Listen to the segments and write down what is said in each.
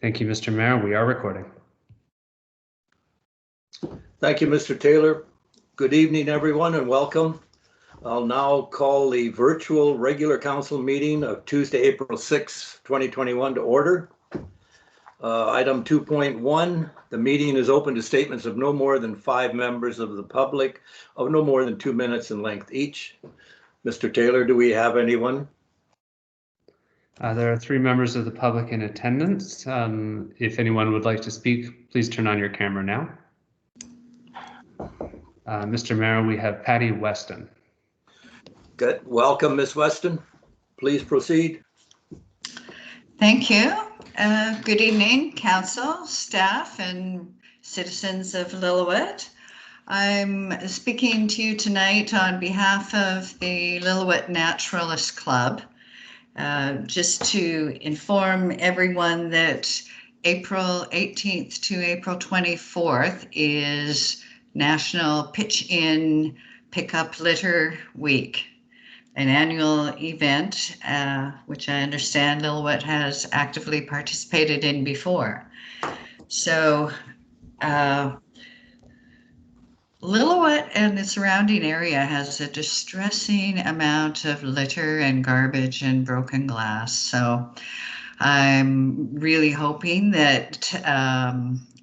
Thank you, Mr. Mayor. We are recording. Thank you, Mr. Taylor. Good evening, everyone, and welcome. I'll now call the virtual regular council meeting of Tuesday, April 6, 2021 to order. Item 2.1, the meeting is open to statements of no more than 5 members of the public of no more than 2 minutes in length each. Mr. Taylor, do we have anyone? There are 3 members of the public in attendance. If anyone would like to speak, please turn on your camera now. Mr. Mayor, we have Patty Weston. Good. Welcome, Ms. Weston. Please proceed. Thank you. Good evening, council, staff, and citizens of Lillooet. I'm speaking to you tonight on behalf of the Lillooet Naturalist Club, just to inform everyone that April 18th to April 24th is National Pitch In Pick Up Litter Week, an annual event, which I understand Lillooet has actively participated in before. So Lillooet and the surrounding area has a distressing amount of litter and garbage and broken glass. So I'm really hoping that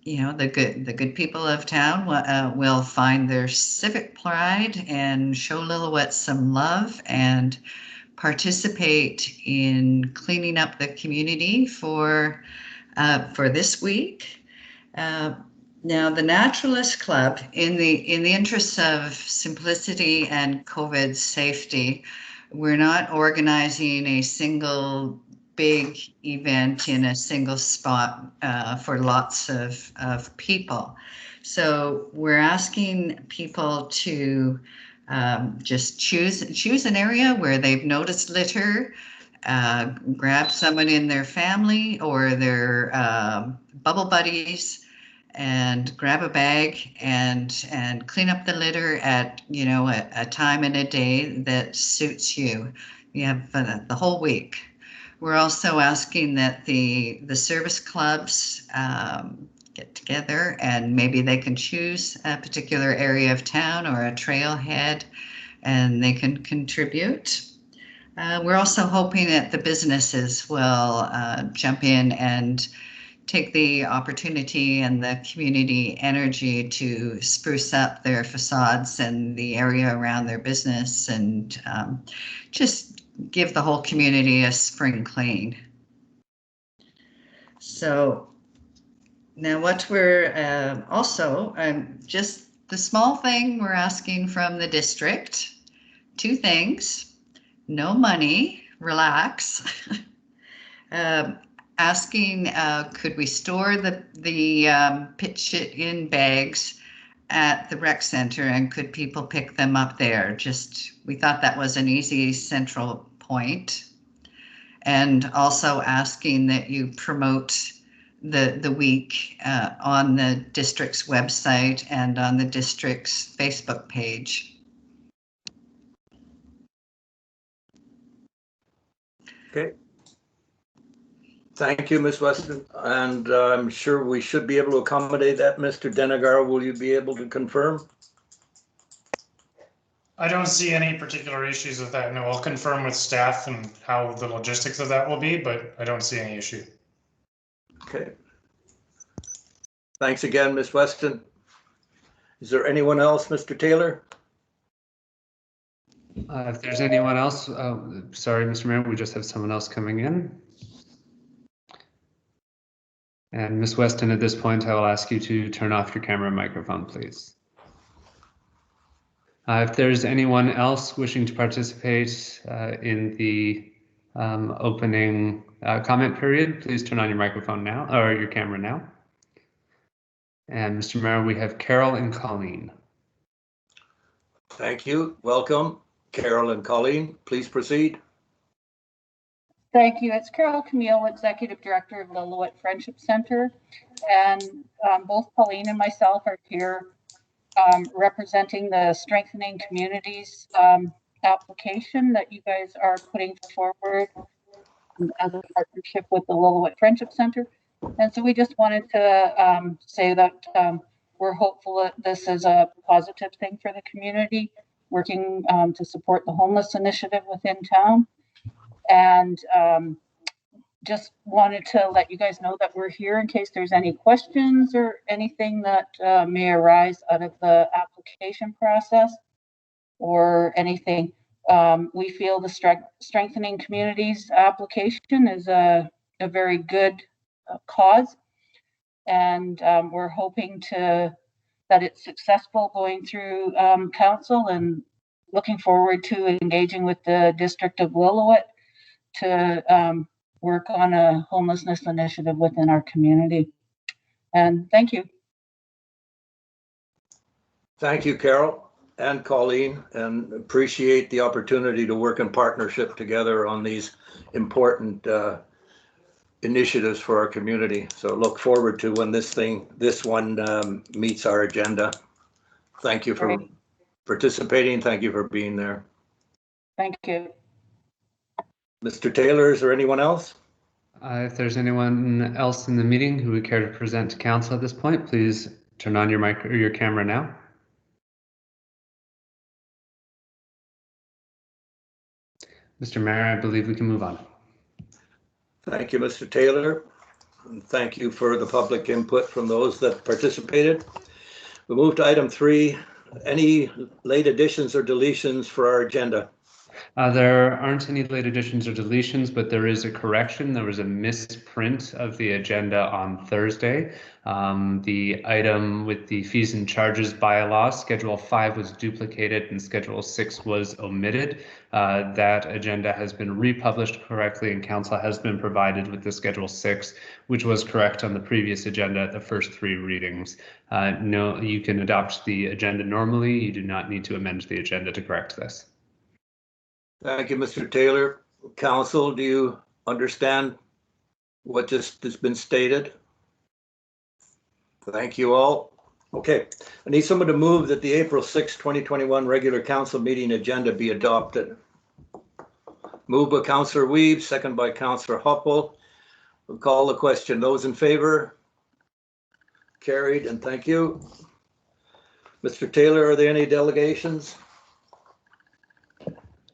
the good people of town will find their civic pride and show Lillooet some love and participate in cleaning up the community for this week. Now, the Naturalist Club, in the interests of simplicity and COVID safety, we're not organizing a single big event in a single spot for lots of people. So we're asking people to just choose an area where they've noticed litter, grab someone in their family or their bubble buddies, and grab a bag and clean up the litter at a time and a day that suits you. You have the whole week. We're also asking that the service clubs get together and maybe they can choose a particular area of town or a trailhead and they can contribute. We're also hoping that the businesses will jump in and take the opportunity and the community energy to spruce up their facades and the area around their business and just give the whole community a spring clean. So now what we're also, just the small thing we're asking from the district, 2 things: no money, relax. Asking, could we store the pitch it in bags at the rec center and could people pick them up there? We thought that was an easy central point. And also asking that you promote the week on the district's website and on the district's Facebook page. Okay. Thank you, Ms. Weston, and I'm sure we should be able to accommodate that. Mr. Denegar, will you be able to confirm? I don't see any particular issues with that. No, I'll confirm with staff and how the logistics of that will be, but I don't see any issue. Okay. Thanks again, Ms. Weston. Is there anyone else, Mr. Taylor? If there's anyone else, sorry, Mr. Mayor, we just have someone else coming in. And Ms. Weston, at this point, I will ask you to turn off your camera and microphone, please. If there's anyone else wishing to participate in the opening comment period, please turn on your microphone now, or your camera now. And Mr. Mayor, we have Carol and Colleen. Thank you. Welcome, Carol and Colleen. Please proceed. Thank you. It's Carol Camille, Executive Director of Lillooet Friendship Center. And both Pauline and myself are here representing the Strengthening Communities application that you guys are putting forward as a partnership with the Lillooet Friendship Center. And so we just wanted to say that we're hopeful that this is a positive thing for the community, working to support the homeless initiative within town. And just wanted to let you guys know that we're here in case there's any questions or anything that may arise out of the application process or anything. We feel the Strengthening Communities application is a very good cause, and we're hoping that it's successful going through council, and looking forward to engaging with the District of Lillooet to work on a homelessness initiative within our community. And thank you. Thank you, Carol and Colleen, and appreciate the opportunity to work in partnership together on these important initiatives for our community. So look forward to when this one meets our agenda. Thank you for participating. Thank you for being there. Thank you. Mr. Taylor, is there anyone else? If there's anyone else in the meeting who would care to present to council at this point, please turn on your mic or your camera now. Mr. Mayor, I believe we can move on. Thank you, Mr. Taylor. And thank you for the public input from those that participated. We move to item 3. Any late additions or deletions for our agenda? There aren't any late additions or deletions, but there is a correction. There was a misprint of the agenda on Thursday. The item with the fees and charges bylaw, Schedule 5 was duplicated and Schedule 6 was omitted. That agenda has been republished correctly, and council has been provided with the Schedule 6, which was correct on the previous agenda at the first 3 readings. No, you can adopt the agenda normally. You do not need to amend the agenda to correct this. Thank you, Mr. Taylor. Council, do you understand what just has been stated? Thank you all. Okay, I need someone to move that the April 6, 2021 regular council meeting agenda be adopted. Moved by Councillor Wiebe, second by Councillor Hoppel. We'll call the question. Those in favor? Carried, and thank you. Mr. Taylor, are there any delegations?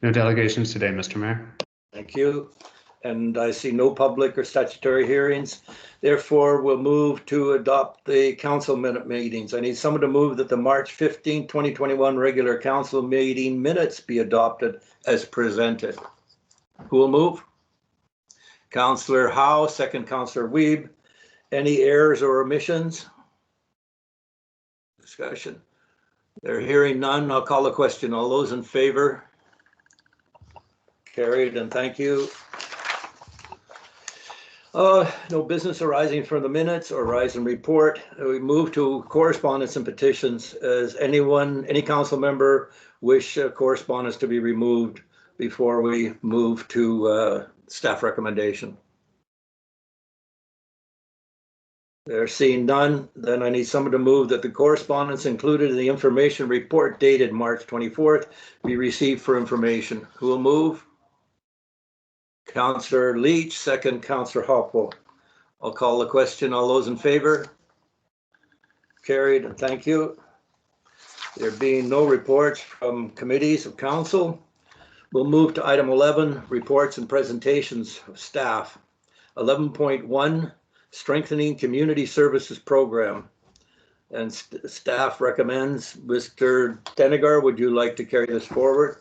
No delegations today, Mr. Mayor. Thank you. And I see no public or statutory hearings. Therefore, we'll move to adopt the council minute meetings. I need someone to move that the March 15, 2021 regular council meeting minutes be adopted as presented. Who will move? Councillor Howe, second Councillor Wiebe. Any errors or omissions? Discussion. They're hearing none. I'll call the question. All those in favor? Carried, and thank you. No business arising from the minutes or rise and report. We move to correspondence and petitions. Does any council member wish correspondence to be removed before we move to staff recommendation? They're seeing none. Then I need someone to move that the correspondence included in the information report dated March 24th be received for information. Who will move? Councillor Leach, second Councillor Hoppel. I'll call the question. All those in favor? Carried, and thank you. There being no reports from committees of council, we'll move to item 11, reports and presentations of staff. 11.1, strengthening community services program. And staff recommends. Mr. Denegar, would you like to carry this forward?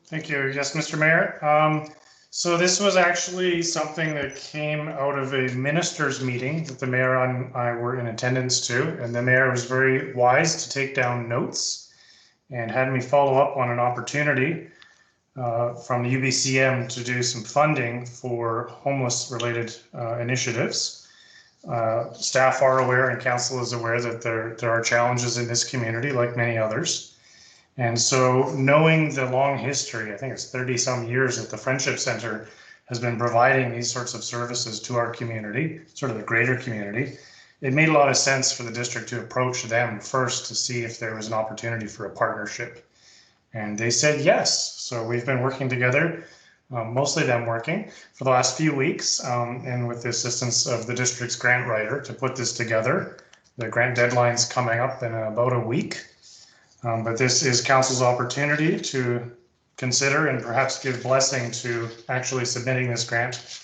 Thank you. Yes, Mr. Mayor. So this was actually something that came out of a minister's meeting that the mayor and I were in attendance to, and the mayor was very wise to take down notes and had me follow up on an opportunity from the UBCM to do some funding for homeless related initiatives. Staff are aware and council is aware that there are challenges in this community like many others. And so knowing the long history, I think it's 30 some years that the Friendship Center has been providing these sorts of services to our community, sort of the greater community, it made a lot of sense for the district to approach them first to see if there was an opportunity for a partnership. And they said yes. So we've been working together mostly them working for the last few weeks, and with the assistance of the district's grant writer to put this together. The grant deadline's coming up in about a week, but this is council's opportunity to consider and perhaps give blessing to actually submitting this grant.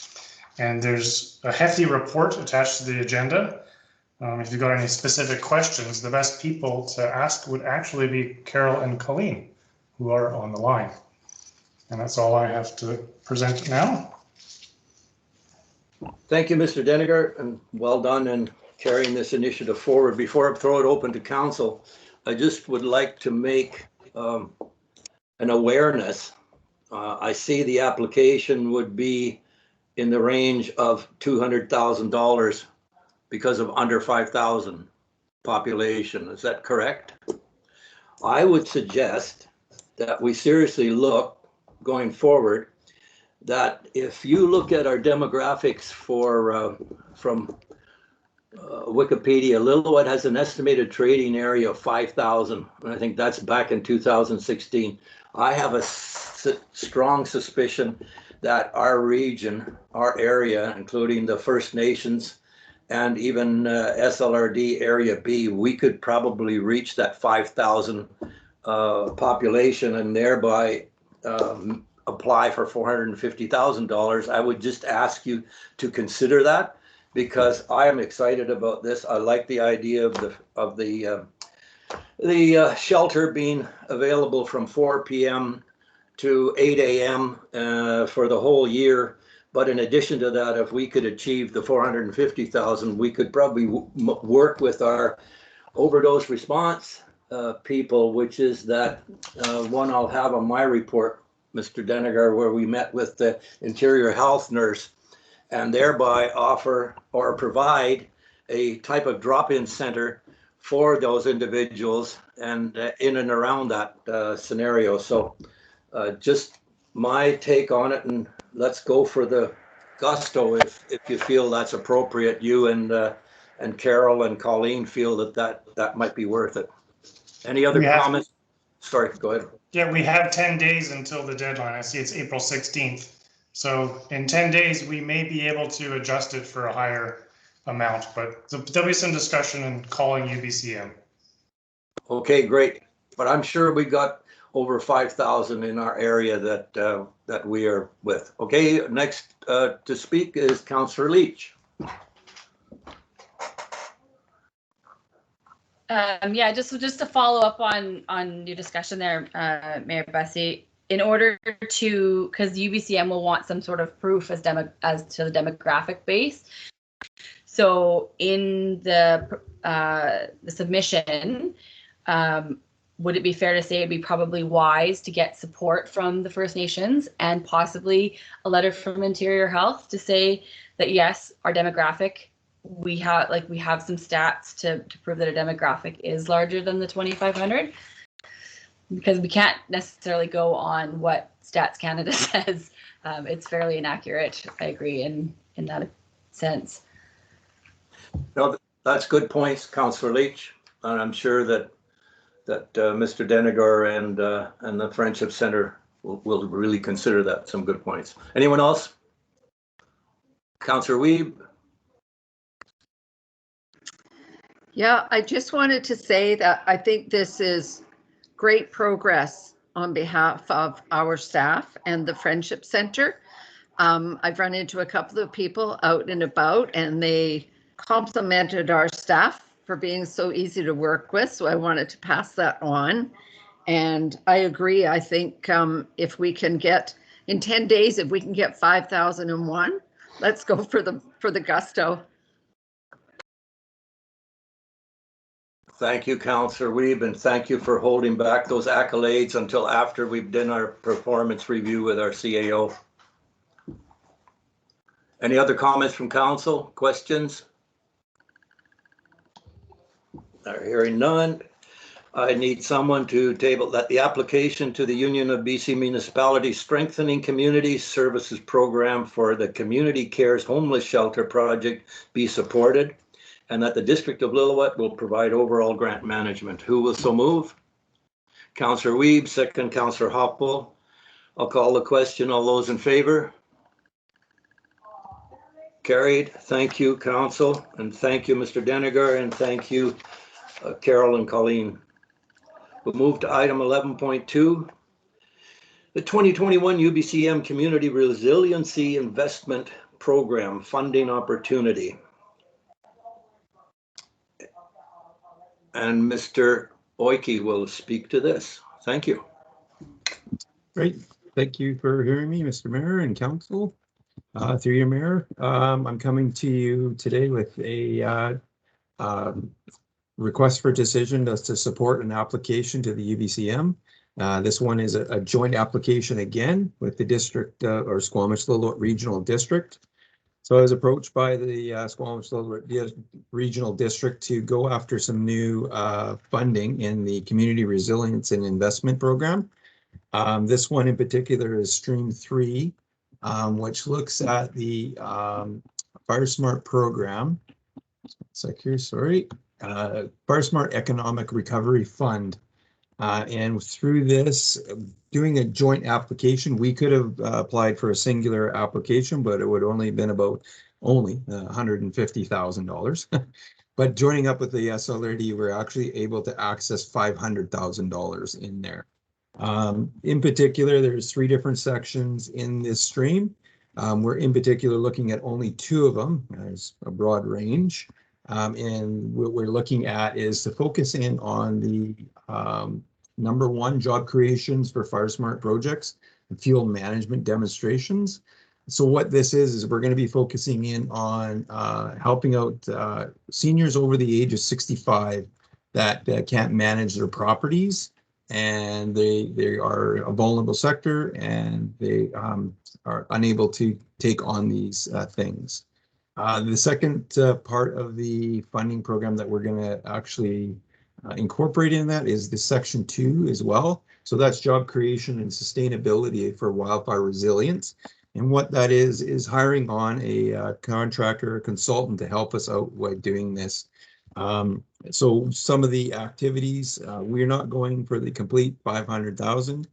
And there's a hefty report attached to the agenda. If you've got any specific questions, the best people to ask would actually be Carol and Colleen, who are on the line. And that's all I have to present now. Thank you, Mr. Deniger, and well done in carrying this initiative forward. Before I throw it open to council, I just would like to make an awareness. I see the application would be in the range of $200,000 because of under 5,000 population. Is that correct? I would suggest that we seriously look going forward that if you look at our demographics for from Wikipedia, Lillooet has an estimated trading area of 5,000, and I think that's back in 2016. I have a strong suspicion that our region, our area, including the First Nations and even SLRD Area B, we could probably reach that 5,000 population and thereby apply for $450,000. I would just ask you to consider that, because I am excited about this. I like the idea of the shelter being available from 4 p.m. to 8 a.m. For the whole year. But in addition to that, if we could achieve the 450,000, we could probably work with our overdose response people, which is that one I'll have on my report, Mr. Deniger, where we met with the interior health nurse and thereby offer or provide a type of drop-in center for those individuals and in and around that scenario. So just my take on it, and let's go for the gusto if you feel that's appropriate. You and Carol and Colleen feel that might be worth it. Any other comments? Sorry, go ahead. Yeah, we have 10 days until the deadline. I see it's April 16th. So in 10 days, we may be able to adjust it for a higher amount, but there'll be some discussion in calling UBCM. Okay, great. But I'm sure we got over 5,000 in our area that we are with. Okay, next to speak is Councillor Leach. Yeah, just to follow up on your discussion there, Mayor Bessie, in order to, because UBCM will want some sort of proof as to the demographic base. So in the submission, would it be fair to say it'd be probably wise to get support from the First Nations and possibly a letter from Interior Health to say that yes, our demographic, we have some stats to prove that a demographic is larger than the 2,500, because we can't necessarily go on what Stats Canada says. It's fairly inaccurate. I agree in that sense. No, that's good points, Councillor Leach, and I'm sure that Mr. Deniger and the Friendship Center will really consider that. Some good points. Anyone else? Councillor Wiebe. Yeah, I just wanted to say that I think this is great progress on behalf of our staff and the Friendship Center. I've run into a couple of people out and about, and they complimented our staff for being so easy to work with. So I wanted to pass that on. And I agree. I think if we can get in 10 days, if we can get 5,001, let's go for the gusto. Thank you, Councillor Wiebe, and thank you for holding back those accolades until after we've done our performance review with our CAO. Any other comments from council? Questions? Hearing none. I need someone to table that the application to the Union of BC Municipalities Strengthening Community Services Program for the Community Cares Homeless Shelter Project be supported, and that the District of Lillooet will provide overall grant management. Who will so move? Councillor Wiebe, second Councillor Hochul. I'll call the question. All those in favor? Carried. Thank you, Council, and thank you, Mr. Deniger, and thank you, Carol and Colleen. We'll move to item 11.2. The 2021 UBCM Community Resiliency Investment Program funding opportunity. And Mr. Oike will speak to this. Thank you. Great. Thank you for hearing me, Mr. Mayor and Council. Through your mayor, I'm coming to you today with a request for decision to support an application to the UBCM. This one is a joint application again with the district or Squamish-Lillooet Regional District. So I was approached by the Squamish-Lillooet Regional District to go after some new funding in the Community Resilience and Investment Program. This one in particular is Stream 3, which looks at the FireSmart program. FireSmart Economic Recovery Fund. And through this, doing a joint application, we could have applied for a singular application, but it would only have been about $150,000. But joining up with the SLRD, we're actually able to access $500,000 in there. In particular, there's 3 different sections in this stream. We're in particular looking at only 2 of them. There's a broad range. And what we're looking at is to focus in on the number 1, job creations for FireSmart projects and fuel management demonstrations. So what this is we're going to be focusing in on helping out seniors over the age of 65 that can't manage their properties, and they are a vulnerable sector, and they are unable to take on these things. The second part of the funding program that we're going to actually incorporate in that is the Section 2 as well. So that's job creation and sustainability for wildfire resilience. And what that is hiring on a contractor, a consultant to help us out with doing this. So some of the activities, we're not going for the complete 500,000.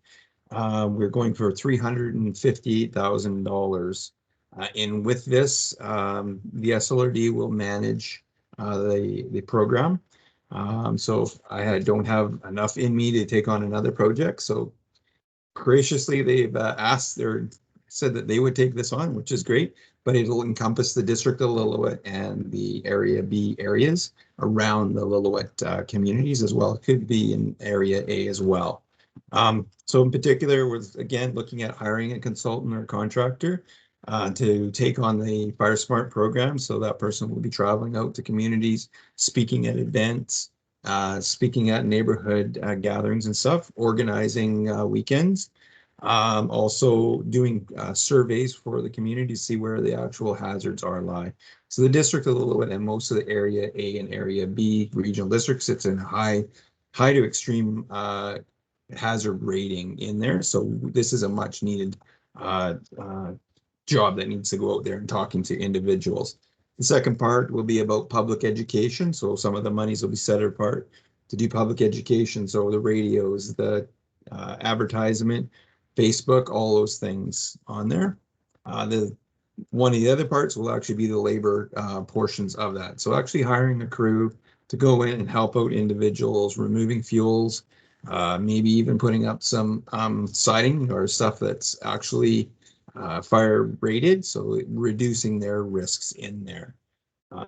We're going for $358,000. And with this, the SLRD will manage the program. So I don't have enough in me to take on another project. So graciously, they've said that they would take this on, which is great, but it'll encompass the District of Lillooet and the Area B areas around the Lillooet communities as well. It could be in Area A as well. So in particular, we're again looking at hiring a consultant or contractor to take on the FireSmart program. So that person will be traveling out to communities, speaking at events, speaking at neighborhood gatherings and stuff, organizing weekends, also doing surveys for the community to see where the actual hazards lie. So the District of Lillooet and most of the Area A and Area B regional districts, it's in high to extreme hazard rating in there. So this is a much needed job that needs to go out there and talking to individuals. The second part will be about public education. So some of the monies will be set apart to do public education. So the radios, the advertisement, Facebook, all those things on there. One of the other parts will actually be the labor portions of that. So actually hiring a crew to go in and help out individuals, removing fuels, maybe even putting up some siding or stuff that's actually fire rated, so reducing their risks in there.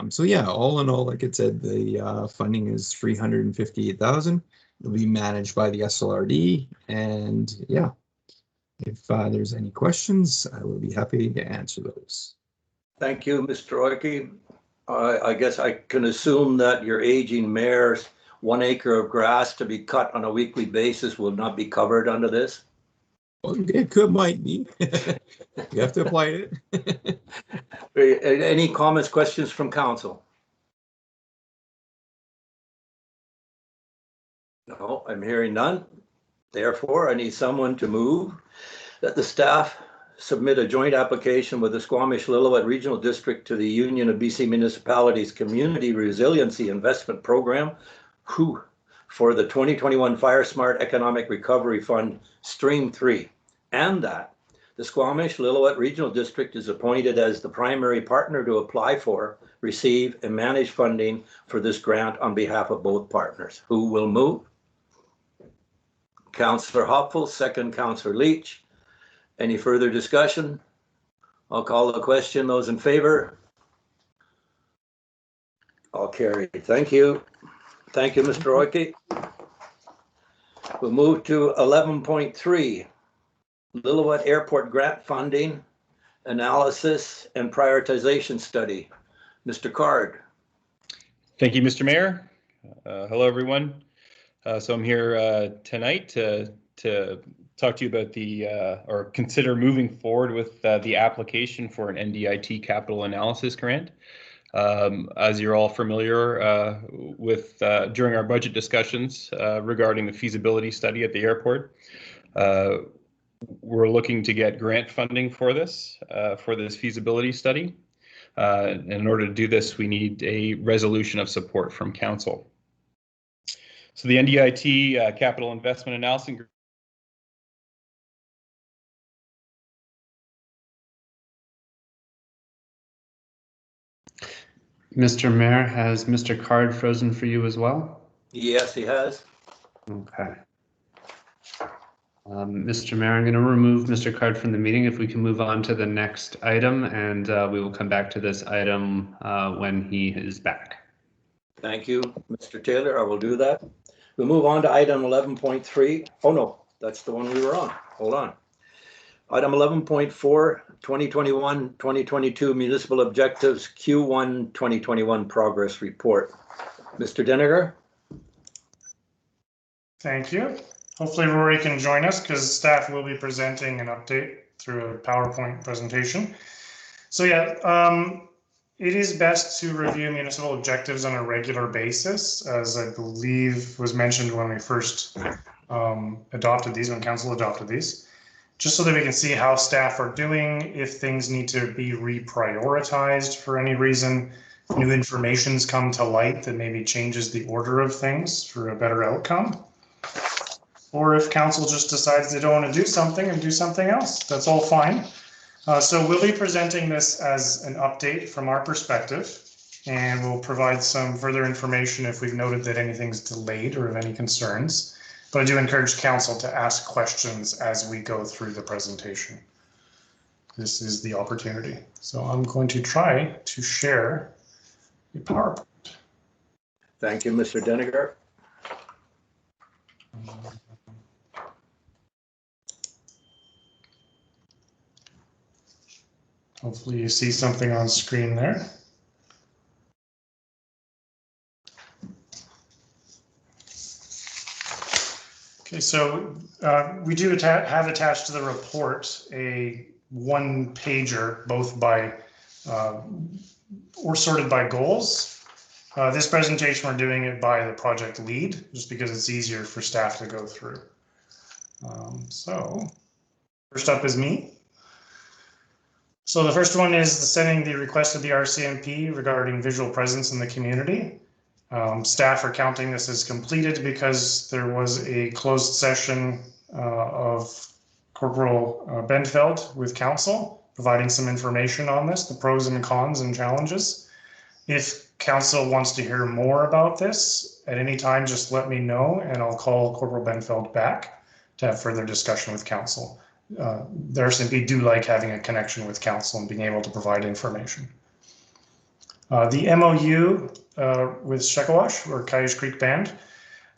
So yeah, all in all, like I said, the funding is $358,000. It'll be managed by the SLRD, and yeah, if there's any questions, I will be happy to answer those. Thank you, Mr. Oike. I guess I can assume that your aging mayor's 1 acre of grass to be cut on a weekly basis will not be covered under this? Well, it might be. You have to apply it. Any comments, questions from council? No, I'm hearing none. Therefore, I need someone to move that the staff submit a joint application with the Squamish-Lillooet Regional District to the Union of BC Municipalities Community Resiliency Investment Program, for the 2021 FireSmart Economic Recovery Fund, Stream 3, and that the Squamish-Lillooet Regional District is appointed as the primary partner to apply for, receive, and manage funding for this grant on behalf of both partners. Who will move? Councillor Hopfull, second Councillor Leach. Any further discussion? I'll call the question. Those in favor? All carried. Thank you. Thank you, Mr. Oike. We'll move to 11.3, Lillooet Airport Grant Funding Analysis and Prioritization Study. Mr. Card. Thank you, Mr. Mayor. Hello, everyone. So I'm here tonight to talk to you about or consider moving forward with the application for an NDIT capital analysis grant. As you're all familiar with during our budget discussions regarding the feasibility study at the airport, we're looking to get grant funding for this feasibility study. And in order to do this, we need a resolution of support from council. So the NDIT capital investment analysis Mr. Mayor, has Mr. Card frozen for you as well? Yes, he has. Okay. Mr. Mayor, I'm going to remove Mr. Card from the meeting if we can move on to the next item, and we will come back to this item when he is back. Thank you, Mr. Taylor. I will do that. We'll move on to item 11.3. Oh, no, that's the one we were on. Hold on. Item 11.4, 2021-2022 Municipal Objectives Q1 2021 Progress Report. Mr. Deniger. Thank you. Hopefully Rory can join us because staff will be presenting an update through a PowerPoint presentation. So yeah, it is best to review municipal objectives on a regular basis, as I believe was mentioned when we first adopted these, when council adopted these, just so that we can see how staff are doing, if things need to be reprioritized for any reason, if new information's come to light that maybe changes the order of things for a better outcome, or if council just decides they don't want to do something and do something else. That's all fine. So we'll be presenting this as an update from our perspective, and we'll provide some further information if we've noted that anything's delayed or have any concerns. But I do encourage council to ask questions as we go through the presentation. This is the opportunity. So I'm going to try to share the PowerPoint. Thank you, Mr. Deniger. Hopefully you see something on screen there. Okay, so we do have attached to the report a one-pager, both by or sorted by goals. This presentation, we're doing it by the project lead, just because it's easier for staff to go through. So first up is me. So the first one is sending the request of the RCMP regarding visual presence in the community. Staff are counting this as completed because there was a closed session of Corporal Benfeld with council, providing some information on this, the pros and cons and challenges. If council wants to hear more about this at any time, just let me know and I'll call Corporal Benfeld back to have further discussion with council. The RCMP do like having a connection with council and being able to provide information. The MOU with Shekowash, or Cayuga Creek Band,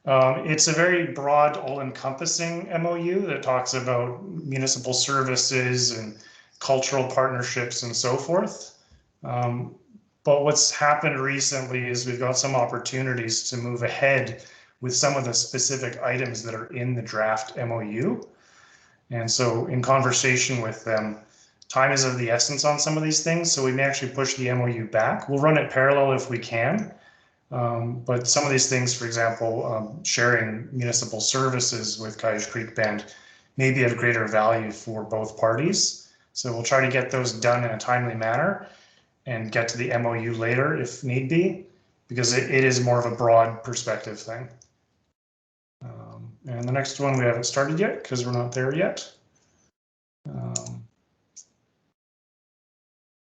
it's a very broad, all-encompassing MOU that talks about municipal services and cultural partnerships and so forth. But what's happened recently is we've got some opportunities to move ahead with some of the specific items that are in the draft MOU. And so in conversation with them, time is of the essence on some of these things, so we may actually push the MOU back. We'll run it parallel if we can, but some of these things, for example, sharing municipal services with Cayuga Creek Band may be of greater value for both parties. So we'll try to get those done in a timely manner and get to the MOU later if need be, because it is more of a broad perspective thing. And the next one we haven't started yet because we're not there yet.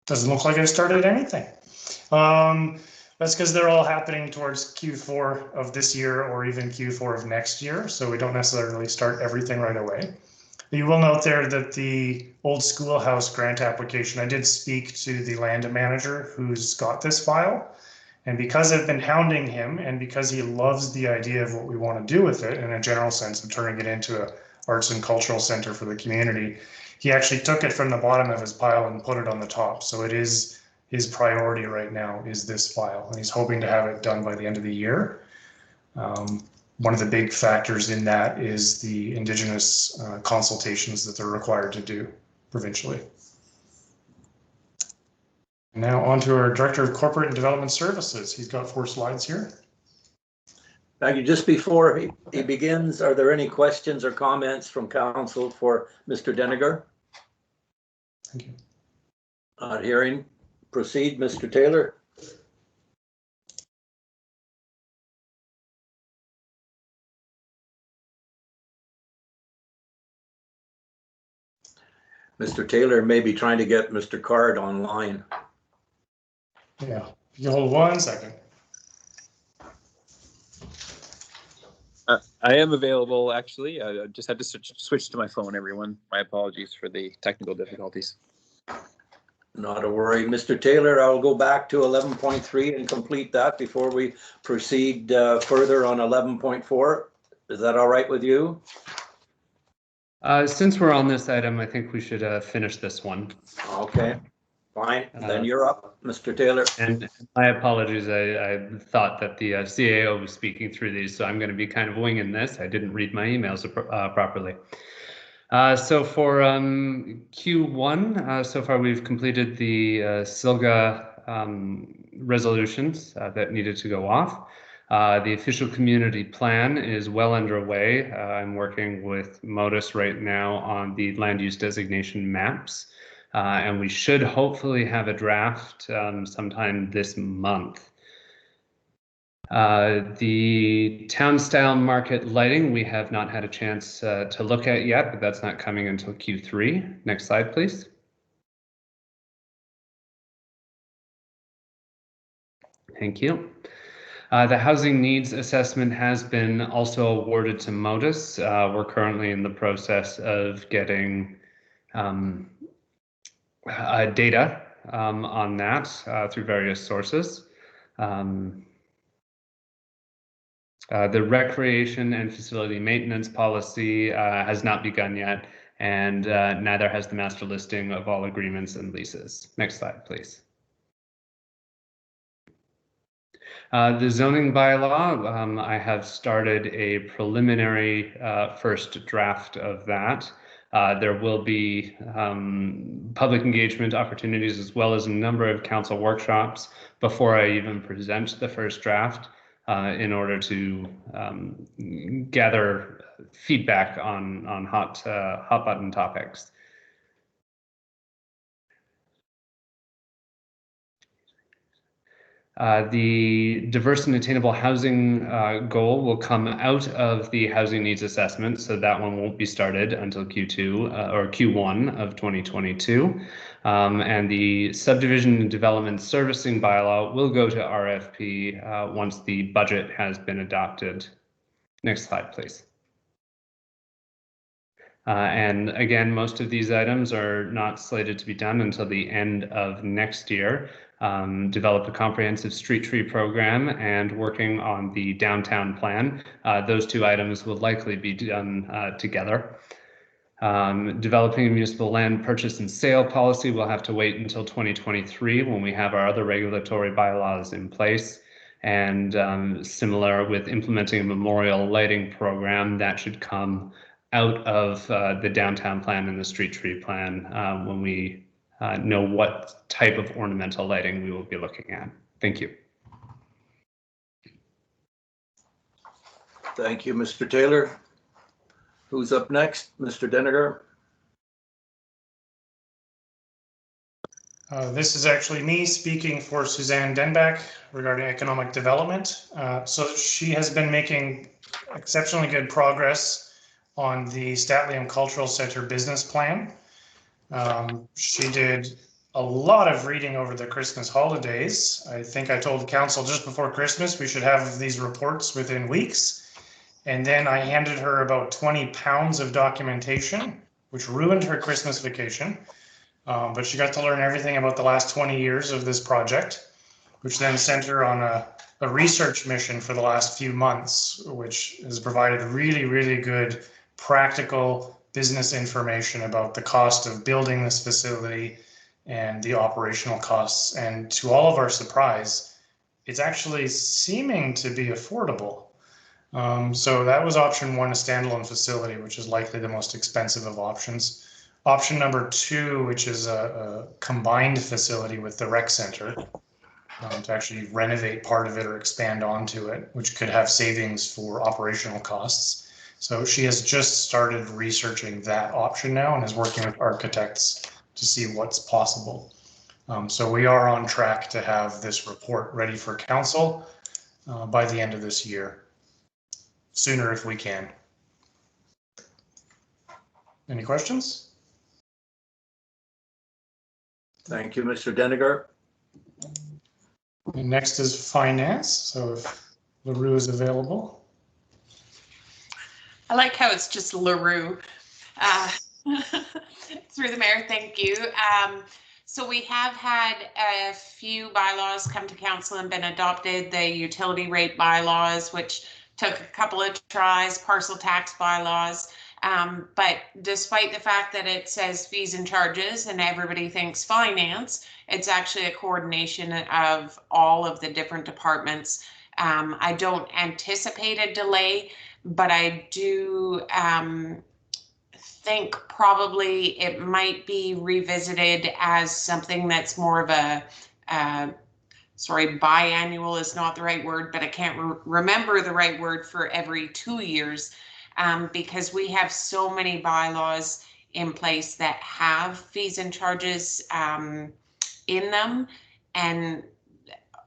Doesn't look like I started anything. That's because they're all happening towards Q4 of this year or even Q4 of next year. So we don't necessarily start everything right away. You will note there that the old schoolhouse grant application, I did speak to the land manager who's got this file. And because I've been hounding him and because he loves the idea of what we want to do with it in a general sense of turning it into an arts and cultural center for the community, he actually took it from the bottom of his pile and put it on the top. So it is his priority right now is this file, and he's hoping to have it done by the end of the year. One of the big factors in that is the Indigenous consultations that they're required to do provincially. Now on to our Director of Corporate and Development Services. He's got 4 slides here. Thank you. Just before he begins, are there any questions or comments from council for Mr. Deniger? Thank you. Not hearing. Proceed, Mr. Taylor. Mr. Taylor may be trying to get Mr. Card online. Yeah, you hold 1 second. I am available, actually. I just had to switch to my phone, everyone. My apologies for the technical difficulties. Not a worry. Mr. Taylor, I'll go back to 11.3 and complete that before we proceed further on 11.4. Is that all right with you? Since we're on this item, I think we should finish this one. Okay, fine. Then you're up, Mr. Taylor. And my apologies, I thought that the CAO was speaking through these, so I'm going to be kind of winging this. I didn't read my emails properly. So for Q1, so far we've completed the SILGA resolutions that needed to go off. The official community plan is well underway. I'm working with Modus right now on the land use designation maps, and we should hopefully have a draft sometime this month. The town style market lighting, we have not had a chance to look at yet, but that's not coming until Q3. Next slide, please. Thank you. The housing needs assessment has been also awarded to Modus. We're currently in the process of getting data on that through various sources. The recreation and facility maintenance policy has not begun yet, and neither has the master listing of all agreements and leases. Next slide, please. The zoning bylaw, I have started a preliminary first draft of that. There will be public engagement opportunities as well as a number of council workshops before I even present the first draft in order to gather feedback on hot button topics. The diverse and attainable housing goal will come out of the housing needs assessment, so that one won't be started until Q2 or Q1 of 2022. And the subdivision and development servicing bylaw will go to RFP once the budget has been adopted. Next slide, please. And again, most of these items are not slated to be done until the end of next year. Develop a comprehensive street tree program and working on the downtown plan. Those 2 items will likely be done together. Developing a municipal land purchase and sale policy will have to wait until 2023 when we have our other regulatory bylaws in place. And similar with implementing a memorial lighting program, that should come out of the downtown plan and the street tree plan when we know what type of ornamental lighting we will be looking at. Thank you. Thank you, Mr. Taylor. Who's up next? Mr. Deniger? This is actually me speaking for Suzanne Denbach regarding economic development. So she has been making exceptionally good progress on the Statlium Cultural Center business plan. She did a lot of reading over the Christmas holidays. I think I told council just before Christmas we should have these reports within weeks. And then I handed her about 20 pounds of documentation, which ruined her Christmas vacation. But she got to learn everything about the last 20 years of this project, which then sent her on a research mission for the last few months, which has provided really, really good practical business information about the cost of building this facility and the operational costs. And to all of our surprise, it's actually seeming to be affordable. So that was option one, a standalone facility, which is likely the most expensive of options. Option number two, which is a combined facility with the rec center, to actually renovate part of it or expand onto it, which could have savings for operational costs. So she has just started researching that option now and is working with architects to see what's possible. So we are on track to have this report ready for council by the end of this year. Sooner if we can. Any questions? Thank you, Mr. Deniger. And next is finance. So if LaRue is available. I like how it's just LaRue. Through the mayor, thank you. So we have had a few bylaws come to council and been adopted. The utility rate bylaws, which took a couple of tries, parcel tax bylaws. But despite the fact that it says fees and charges and everybody thinks finance, it's actually a coordination of all of the different departments. I don't anticipate a delay, but I do think probably it might be revisited as something that's more of a sorry, biannual is not the right word, but I can't remember the right word for every 2 years, because we have so many bylaws in place that have fees and charges in them. And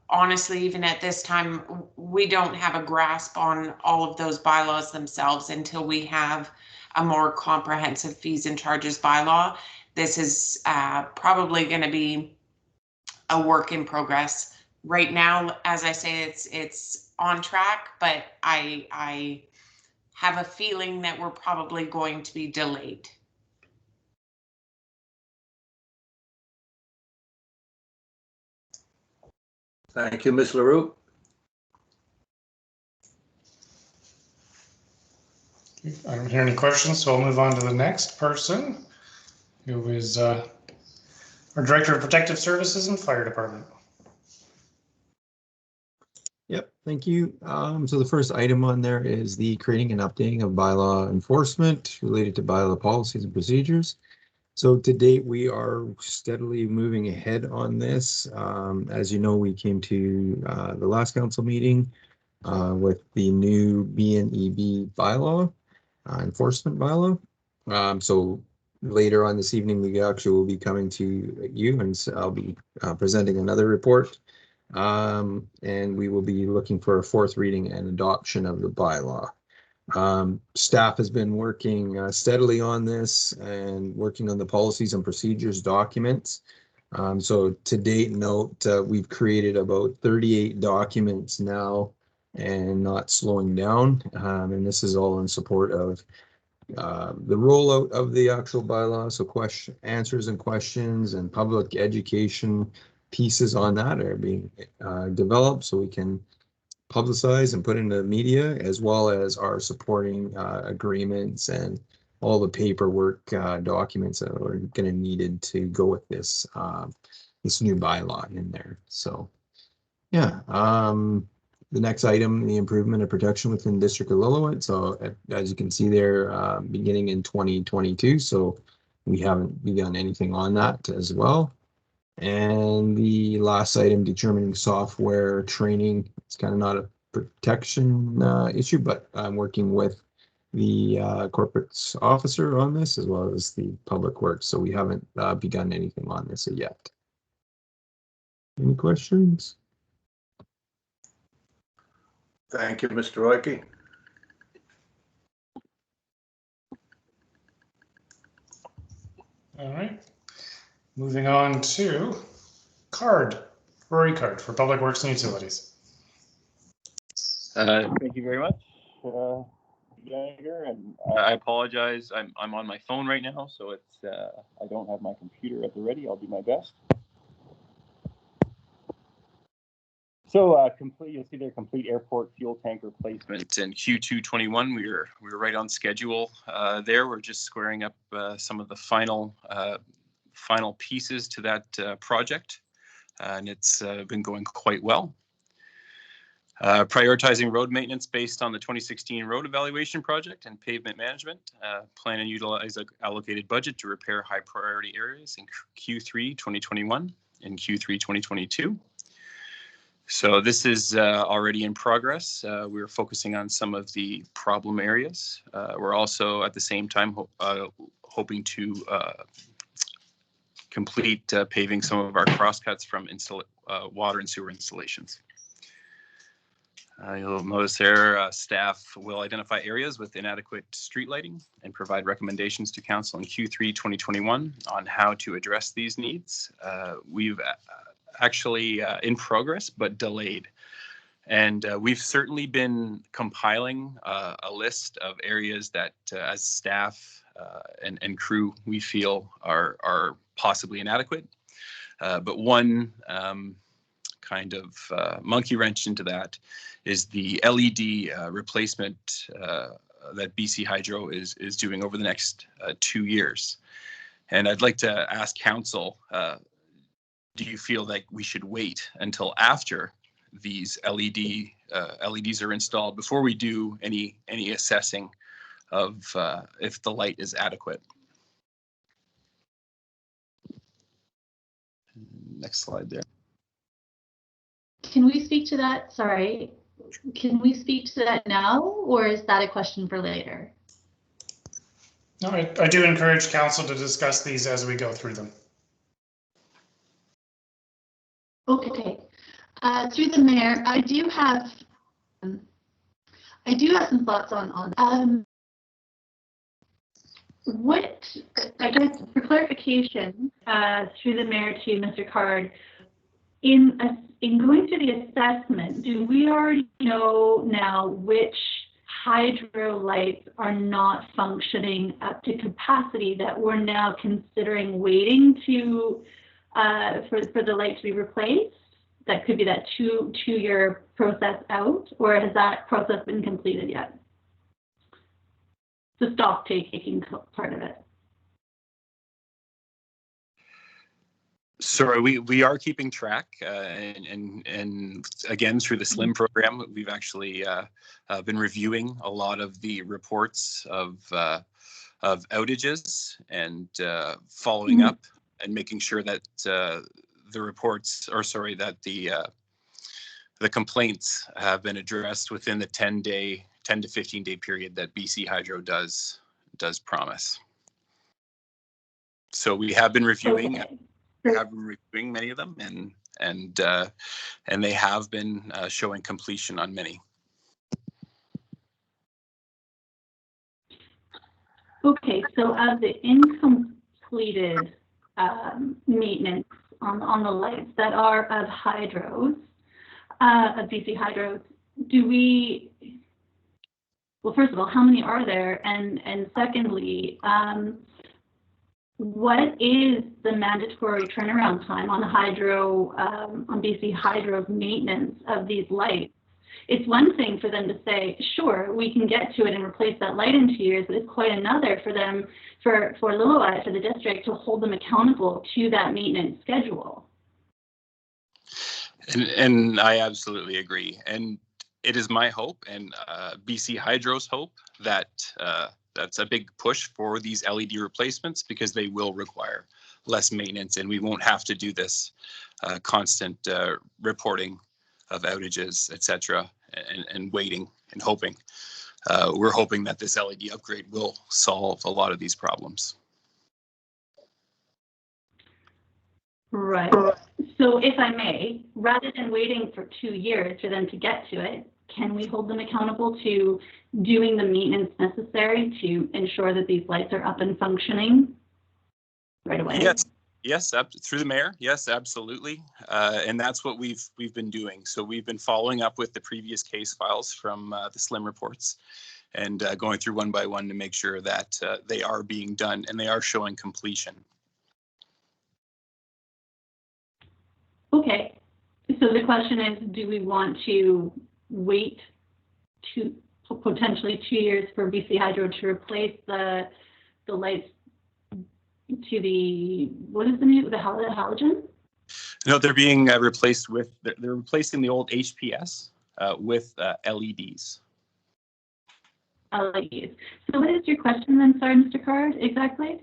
honestly, even at this time, we don't have a grasp on all of those bylaws themselves until we have a more comprehensive fees and charges bylaw. This is probably going to be a work in progress. Right now, as I say, it's on track, but I have a feeling that we're probably going to be delayed. Thank you, Ms. LaRue. I don't hear any questions, so I'll move on to the next person, who is our Director of Protective Services and Fire Department. Yep, thank you. So the first item on there is the creating and updating of bylaw enforcement related to bylaw policies and procedures. So to date, we are steadily moving ahead on this. As you know, we came to the last council meeting with the new BNEB bylaw, enforcement bylaw. So later on this evening, we actually will be coming to you, and so I'll be presenting another report. And we will be looking for a fourth reading and adoption of the bylaw. Staff has been working steadily on this and working on the policies and procedures documents. So to date, note, we've created about 38 documents now and not slowing down. And this is all in support of the rollout of the actual bylaw. So answers and questions and public education pieces on that are being developed so we can publicize and put into the media, as well as our supporting agreements and all the paperwork documents that are going to needed to go with this this new bylaw in there. So yeah, the next item, the improvement of protection within the District of Lillooet. So as you can see there, beginning in 2022, so we haven't begun anything on that as well. And the last item, determining software training. It's kind of not a protection issue, but I'm working with the corporate officer on this, as well as the public works. So we haven't begun anything on this yet. Any questions? Thank you, Mr. Royke. All right. Moving on to Rory Card for Public Works and Utilities. Thank you very much, Jagger, and I apologize. I'm on my phone right now, so it's I don't have my computer at the ready. I'll do my best. So you'll see there complete airport fuel tank replacement in Q2 21. We were right on schedule there. We're just squaring up some of the final pieces to that project, and it's been going quite well. Prioritizing road maintenance based on the 2016 road evaluation project and pavement management. Plan and utilize an allocated budget to repair high priority areas in Q3 2021 and Q3 2022. So this is already in progress. We're focusing on some of the problem areas. We're also at the same time hoping to complete paving some of our crosscuts from water and sewer installations. You'll notice there staff will identify areas with inadequate street lighting and provide recommendations to council in Q3 2021 on how to address these needs. We've actually in progress but delayed, and we've certainly been compiling a list of areas that as staff and crew we feel are possibly inadequate, but one kind of monkey wrench into that is the LED replacement that BC Hydro is doing over the next 2 years. And I'd like to ask council, do you feel like we should wait until after these LEDs are installed before we do any assessing of if the light is adequate? Next slide there. Can we speak to that? Sorry. Can we speak to that now, or is that a question for later? No, I do encourage council to discuss these as we go through them. Okay. Through the mayor, I do have some thoughts on what, I guess, for clarification, through the mayor to Mr. Card, in going through the assessment, do we already know now which hydro lights are not functioning up to capacity that we're now considering waiting to for the light to be replaced? That could be that two-year process out, or has that process been completed yet? The stock taking part of it. Sorry, we are keeping track, and again through the SLIM program, we've actually been reviewing a lot of the reports of outages and following up and making sure that the reports, or sorry, that the complaints have been addressed within the 10 to 15 day period that BC Hydro does promise. So we have been reviewing. Okay. We have been reviewing many of them, and they have been showing completion on many. Okay, so of the incompleted maintenance on the lights that are of hydros, of BC Hydros, do we? Well, first of all, how many are there, and secondly, what is the mandatory turnaround time on hydro, on BC Hydro's maintenance of these lights? It's one thing for them to say, sure, we can get to it and replace that light in 2 years, but it's quite another for them, for Lillooet, for the district, to hold them accountable to that maintenance schedule. And I absolutely agree. And it is my hope and BC Hydro's hope that that's a big push for these LED replacements, because they will require less maintenance and we won't have to do this constant reporting of outages, etc., and waiting and hoping. We're hoping that this LED upgrade will solve a lot of these problems. Right. So if I may, rather than waiting for 2 years for them to get to it, can we hold them accountable to doing the maintenance necessary to ensure that these lights are up and functioning right away? Yes, through the mayor. Yes, absolutely. And that's what we've been doing. So we've been following up with the previous case files from the SLIM reports and going through one by one to make sure that they are being done and they are showing completion. Okay, so the question is, do we want to wait to potentially 2 years for BC Hydro to replace the lights to the, what is the name, the halogen? No, they're being replaced with, they're replacing the old HPS with LEDs. LEDs. So what is your question then, sorry, Mr. Card, exactly?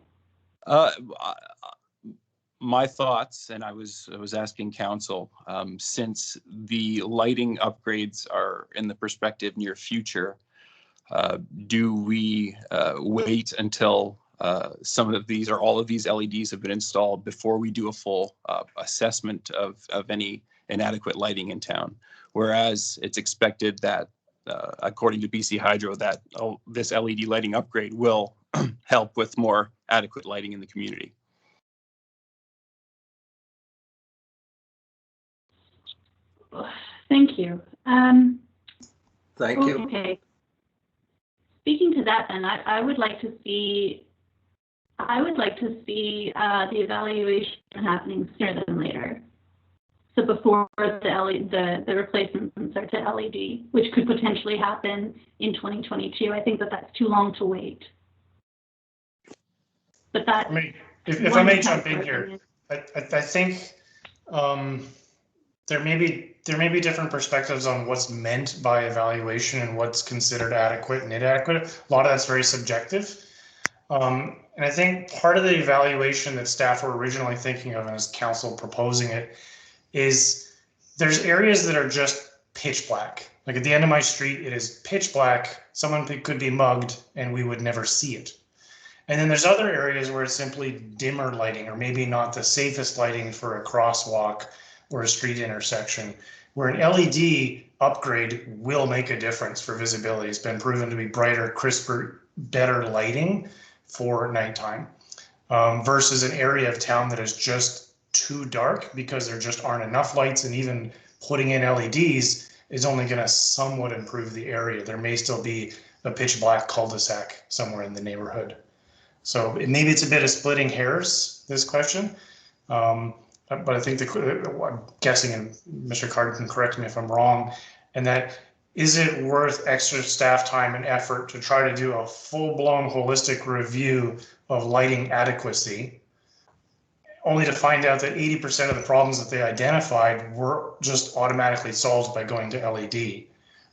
My thoughts, and I was asking council, since the lighting upgrades are in the prospective near future, do we wait until some of these or all of these LEDs have been installed before we do a full assessment of any inadequate lighting in town? Whereas it's expected that, according to BC Hydro, that this LED lighting upgrade will help with more adequate lighting in the community. Thank you. Thank you. Okay. Speaking to that, then I would like to see. The evaluation happening sooner than later. So before the replacements are to LED, which could potentially happen in 2022. I think that's too long to wait. But that. If I may jump in here, I think there may be different perspectives on what's meant by evaluation and what's considered adequate and inadequate. A lot of that's very subjective. And I think part of the evaluation that staff were originally thinking of, and as council proposing it, is there's areas that are just pitch black. Like at the end of my street, it is pitch black. Someone could be mugged and we would never see it. And then there's other areas where it's simply dimmer lighting, or maybe not the safest lighting for a crosswalk or a street intersection, where an LED upgrade will make a difference for visibility. It's been proven to be brighter, crisper, better lighting for nighttime, versus an area of town that is just too dark because there just aren't enough lights, and even putting in LEDs is only going to somewhat improve the area. There may still be a pitch black cul-de-sac somewhere in the neighborhood. So maybe it's a bit of splitting hairs, this question. But I think I'm guessing, and Mr. Card can correct me if I'm wrong, and that is it worth extra staff time and effort to try to do a full-blown holistic review of lighting adequacy, only to find out that 80% of the problems that they identified were just automatically solved by going to LED?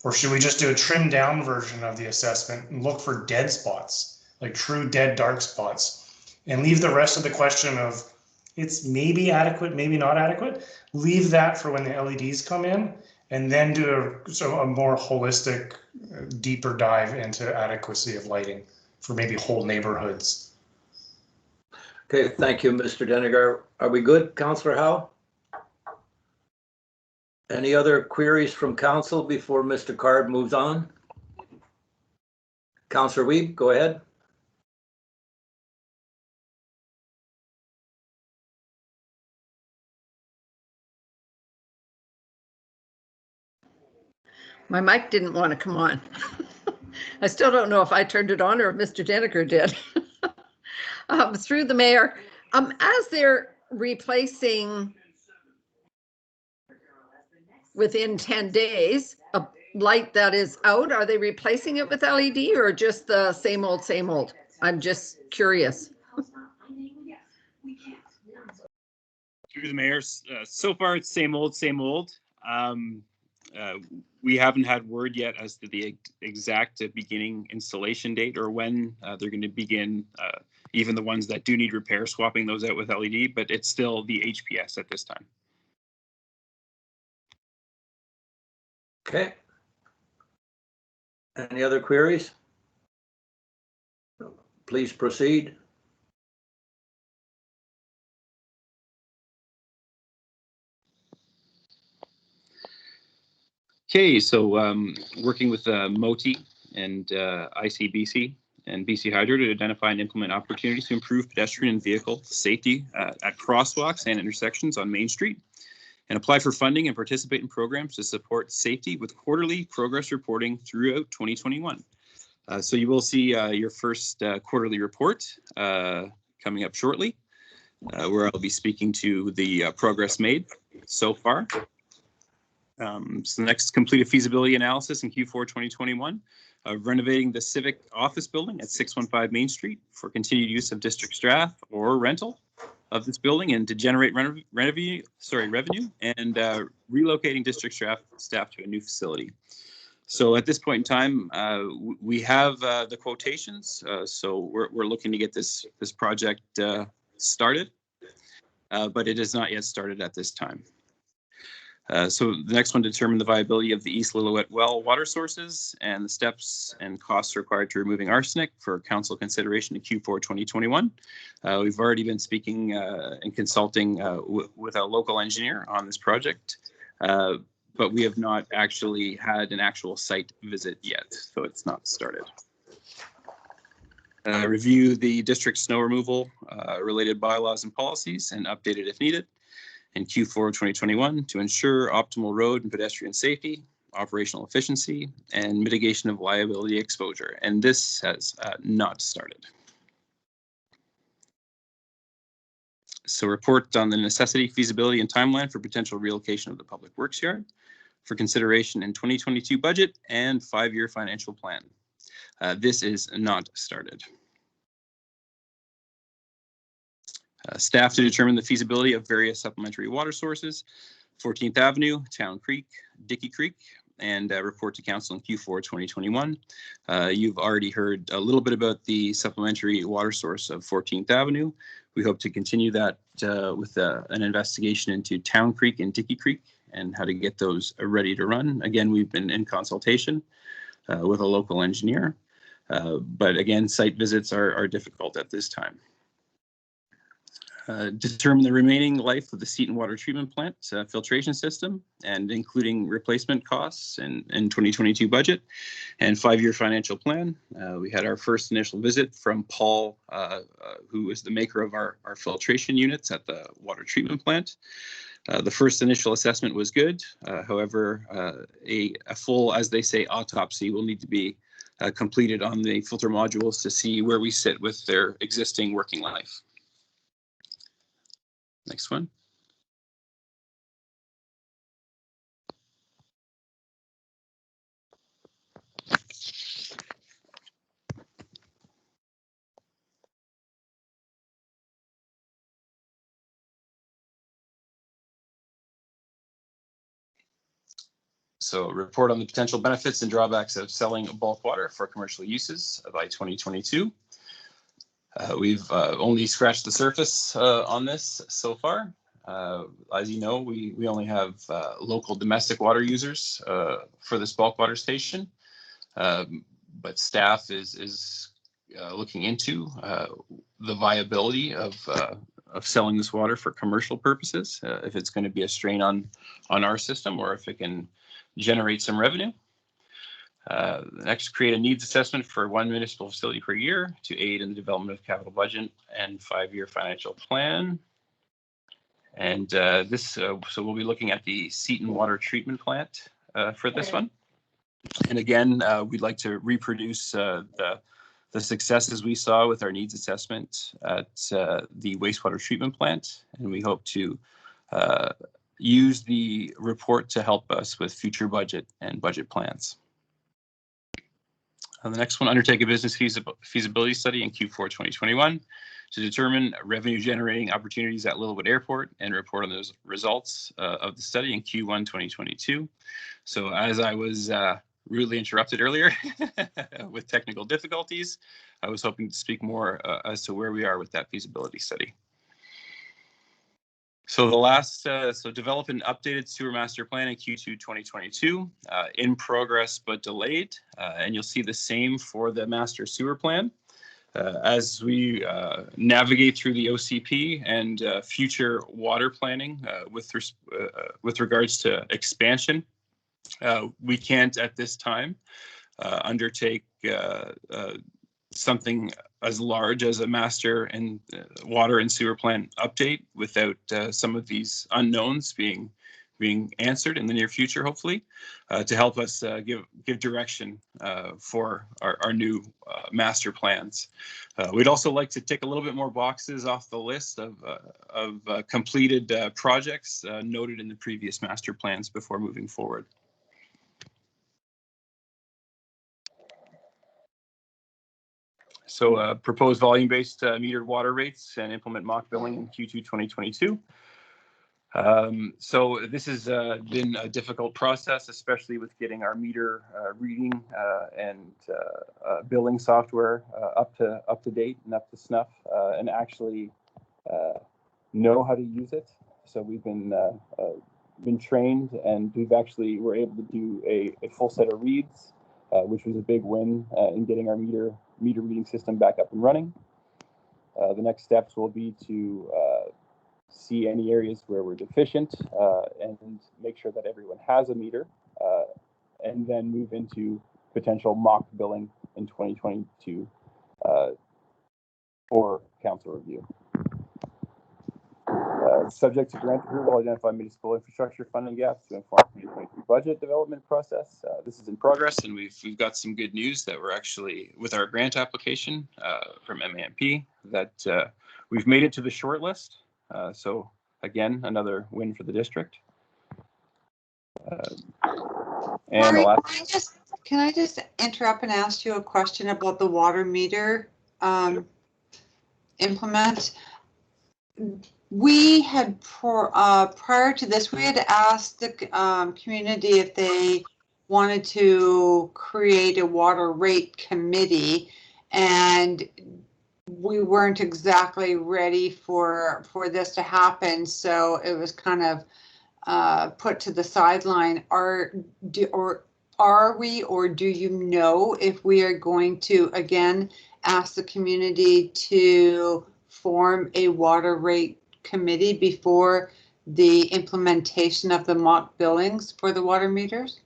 Or should we just do a trimmed down version of the assessment and look for dead spots, like true dead dark spots, and leave the rest of the question of it's maybe adequate, maybe not adequate, leave that for when the LEDs come in, and then do a more holistic, deeper dive into adequacy of lighting for maybe whole neighborhoods. Okay, thank you, Mr. Deniger. Are we good, Councillor Howe? Any other queries from council before Mr. Card moves on? Councillor Wiebe, go ahead. My mic didn't want to come on. I still don't know if I turned it on or if Mr. Deniger did. Through the mayor, as they're replacing within 10 days a light that is out, are they replacing it with LED or just the same old, same old? I'm just curious. Through the mayor, so far it's same old, same old. We haven't had word yet as to the exact beginning installation date or when they're going to begin, even the ones that do need repair, swapping those out with LED, but it's still the HPS at this time. Okay. Any other queries? Please proceed. Okay, so working with MOTI and ICBC, and BC Hydro to identify and implement opportunities to improve pedestrian and vehicle safety at crosswalks and intersections on Main Street, and apply for funding and participate in programs to support safety with quarterly progress reporting throughout 2021. So you will see your first quarterly report coming up shortly, where I'll be speaking to the progress made so far. So the next, completed feasibility analysis in Q4 2021, renovating the Civic office building at 615 Main Street for continued use of district staff or rental of this building, and to generate revenue and relocating district staff to a new facility. So at this point in time, we have the quotations. So we're looking to get this project started, but it is not yet started at this time. So the next one, determine the viability of the East Lillooet well water sources and the steps and costs required to removing arsenic for council consideration in Q4 2021. We've already been speaking and consulting with a local engineer on this project, but we have not actually had an actual site visit yet, so it's not started. Review the district snow removal related bylaws and policies and update it if needed in Q4 2021 to ensure optimal road and pedestrian safety, operational efficiency, and mitigation of liability exposure. And this has not started. So report on the necessity, feasibility, and timeline for potential relocation of the public works yard for consideration in 2022 budget and 5-year financial plan. This is not started. Staff to determine the feasibility of various supplementary water sources, 14th Avenue, Town Creek, Dickey Creek, and report to council in Q4 2021. You've already heard a little bit about the supplementary water source of 14th Avenue. We hope to continue that with an investigation into Town Creek and Dickey Creek and how to get those ready to run. Again, we've been in consultation with a local engineer, but again, site visits are difficult at this time. Determine the remaining life of the Seton water treatment plant filtration system, and including replacement costs in 2022 budget and 5-year financial plan. We had our first initial visit from Paul, who is the maker of our filtration units at the water treatment plant. The first initial assessment was good. However, a full, as they say, autopsy will need to be completed on the filter modules to see where we sit with their existing working life. Next one. So report on the potential benefits and drawbacks of selling bulk water for commercial uses by 2022. We've only scratched the surface on this so far. As you know, we only have local domestic water users for this bulk water station, but staff is looking into the viability of selling this water for commercial purposes, if it's going to be a strain on our system or if it can generate some revenue. Next, create a needs assessment for 1 municipal facility per year to aid in the development of capital budget and 5-year financial plan. And so we'll be looking at the Seton water treatment plant for this one. And again, we'd like to reproduce the successes we saw with our needs assessment at the wastewater treatment plant. And we hope to use the report to help us with future budget and budget plans. The next one, undertake a business feasibility study in Q4 2021 to determine revenue generating opportunities at Lillooet Airport and report on those results of the study in Q1 2022. So as I was rudely interrupted earlier with technical difficulties, I was hoping to speak more as to where we are with that feasibility study. So the last, so develop an updated sewer master plan in Q2 2022, in progress but delayed, and you'll see the same for the master sewer plan. As we navigate through the OCP and future water planning with regards to expansion, we can't at this time undertake something as large as a master and water and sewer plan update without some of these unknowns being answered in the near future, hopefully, to help us give direction for our new master plans. We'd also like to tick a little bit more boxes off the list of completed projects noted in the previous master plans before moving forward. So propose volume-based metered water rates and implement mock billing in Q2 2022. So this has been a difficult process, especially with getting our meter reading and billing software up to date and up to snuff, and actually know how to use it. So we've been trained, and we're able to do a full set of reads, which was a big win in getting our meter reading system back up and running. The next steps will be to see any areas where we're deficient and make sure that everyone has a meter, and then move into potential mock billing in 2022 for council review. Subject to grant approval, identify municipal infrastructure funding gaps to inform 2023 budget development process. This is in progress, and we've got some good news that we're actually, with our grant application from MAMP, that we've made it to the short list. So again, another win for the district. And Rory, can I just interrupt and ask you a question about the water meter implement? We had prior to this, we had asked the community if they wanted to create a water rate committee, and we weren't exactly ready for this to happen, so it was kind of put to the sideline. Are we, or do you know if we are going to again ask the community to form a water rate committee before the implementation of the mock billings for the water meters?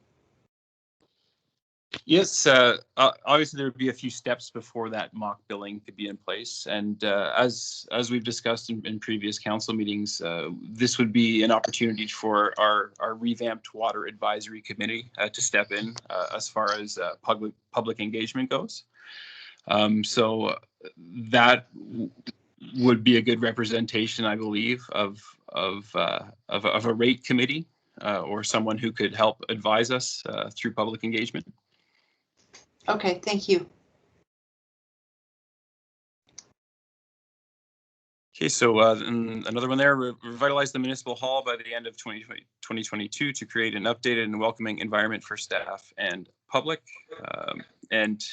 Yes, obviously there would be a few steps before that mock billing could be in place, and as we've discussed in previous council meetings, this would be an opportunity for our revamped water advisory committee to step in as far as public engagement goes. So that would be a good representation, I believe, of a rate committee or someone who could help advise us through public engagement. Okay, thank you. Okay, so another one there, revitalize the municipal hall by the end of 2022 to create an updated and welcoming environment for staff and public. And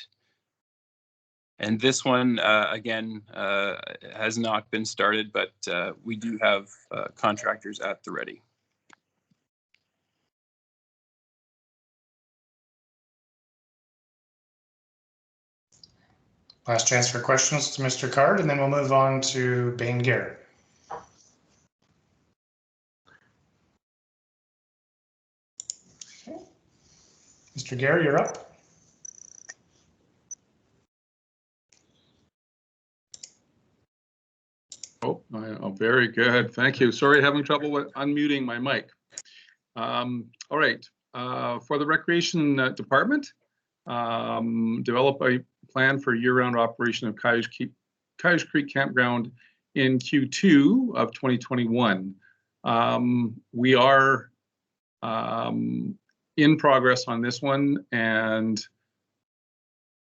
this one, again, has not been started, but we do have contractors at the ready. Last chance for questions to Mr. Card, and then we'll move on to Bain Garrett. Okay. Mr. Garrett, you're up. Oh, very good. Thank you. Sorry, having trouble with unmuting my mic. All right. For the Recreation Department, develop a plan for year-round operation of Cottage Creek Campground in Q2 of 2021. We are in progress on this one, and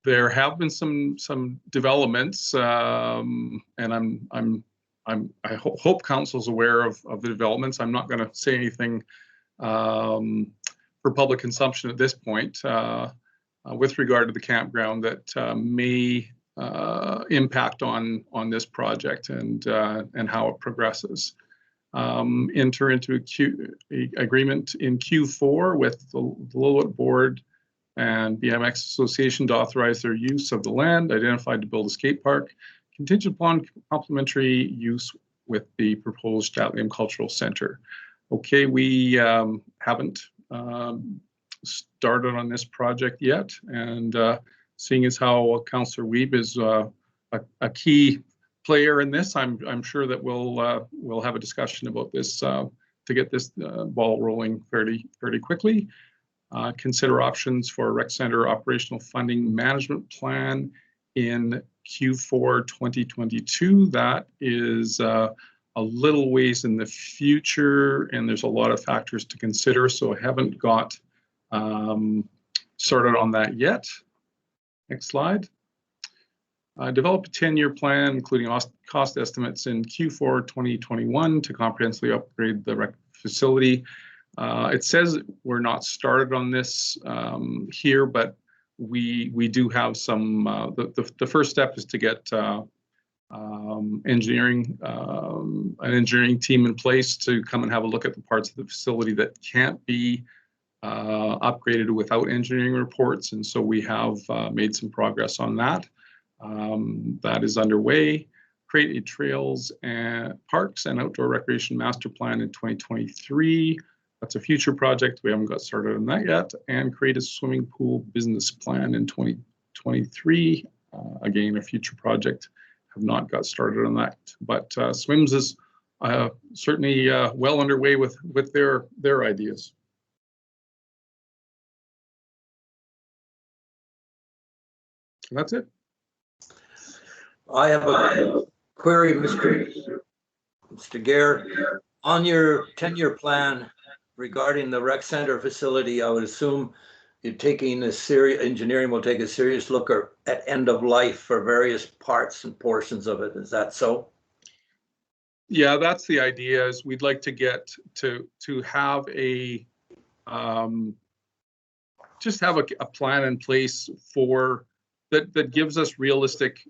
there have been some developments, and I hope council's aware of the developments. I'm not going to say anything for public consumption at this point with regard to the campground that may impact on this project and how it progresses. Enter into an agreement in Q4 with the Lillooet Board and BMX Association to authorize their use of the land identified to build a skate park, contingent upon complementary use with the proposed St'át'imc Cultural Center. Okay, we haven't started on this project yet, and seeing as how Councillor Wiebe is a key player in this, I'm sure that we'll have a discussion about this to get this ball rolling fairly quickly. Consider options for a rec center operational funding management plan in Q4 2022. That is a little ways in the future, and there's a lot of factors to consider, so I haven't got started on that yet. Next slide. Develop a 10-year plan, including cost estimates in Q4 2021 to comprehensively upgrade the rec facility. It says we're not started on this here, but we do have some. The first step is to get an engineering team in place to come and have a look at the parts of the facility that can't be upgraded without engineering reports, and so we have made some progress on that. That is underway. Create a trails and parks and outdoor recreation master plan in 2023. That's a future project. We haven't got started on that yet. And create a swimming pool business plan in 2023. Again, a future project. Have not got started on that. But SWIMS is certainly well underway with their ideas. And that's it. I have a query, Mr. Gare. On your 10-year plan regarding the rec center facility, I would assume you're taking a serious, engineering will take a serious look at end of life for various parts and portions of it. Is that so? Yeah, that's the idea. Is we'd like to get to have a just have a plan in place for that gives us realistic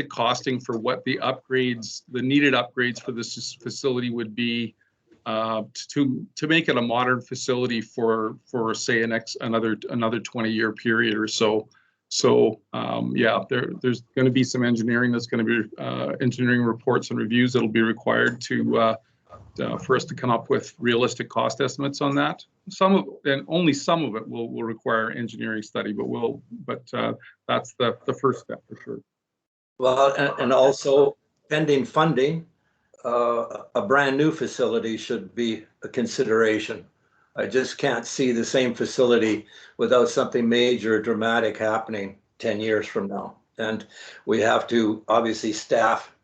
costing for what the upgrades, the needed upgrades for this facility would be to make it a modern facility for say another 20-year period or so. So yeah, there's going to be some engineering that's going to be engineering reports and reviews that'll be required to for us to come up with realistic cost estimates on that. Some of, and only some of it will require engineering study, but that's the first step for sure. Well, and also pending funding, a brand new facility should be a consideration. I just can't see the same facility without something major, dramatic happening 10 years from now. And we have to, obviously, staff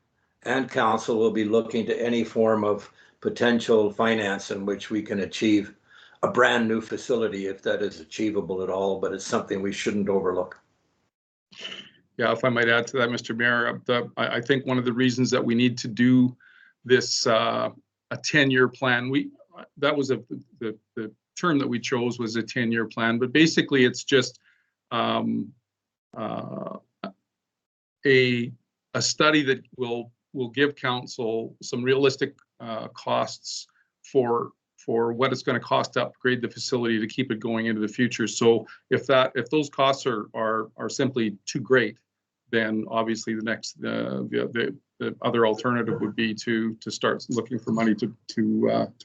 and council will be looking to any form of potential finance in which we can achieve a brand new facility, if that is achievable at all, but it's something we shouldn't overlook. Yeah, if I might add to that, Mr. Mayor, I think one of the reasons that we need to do this a 10-year plan, that was the term that we chose was a 10-year plan, but basically it's just a study that will give council some realistic costs for what it's going to cost to upgrade the facility to keep it going into the future. So if those costs are simply too great, then obviously the next the other alternative would be to start looking for money to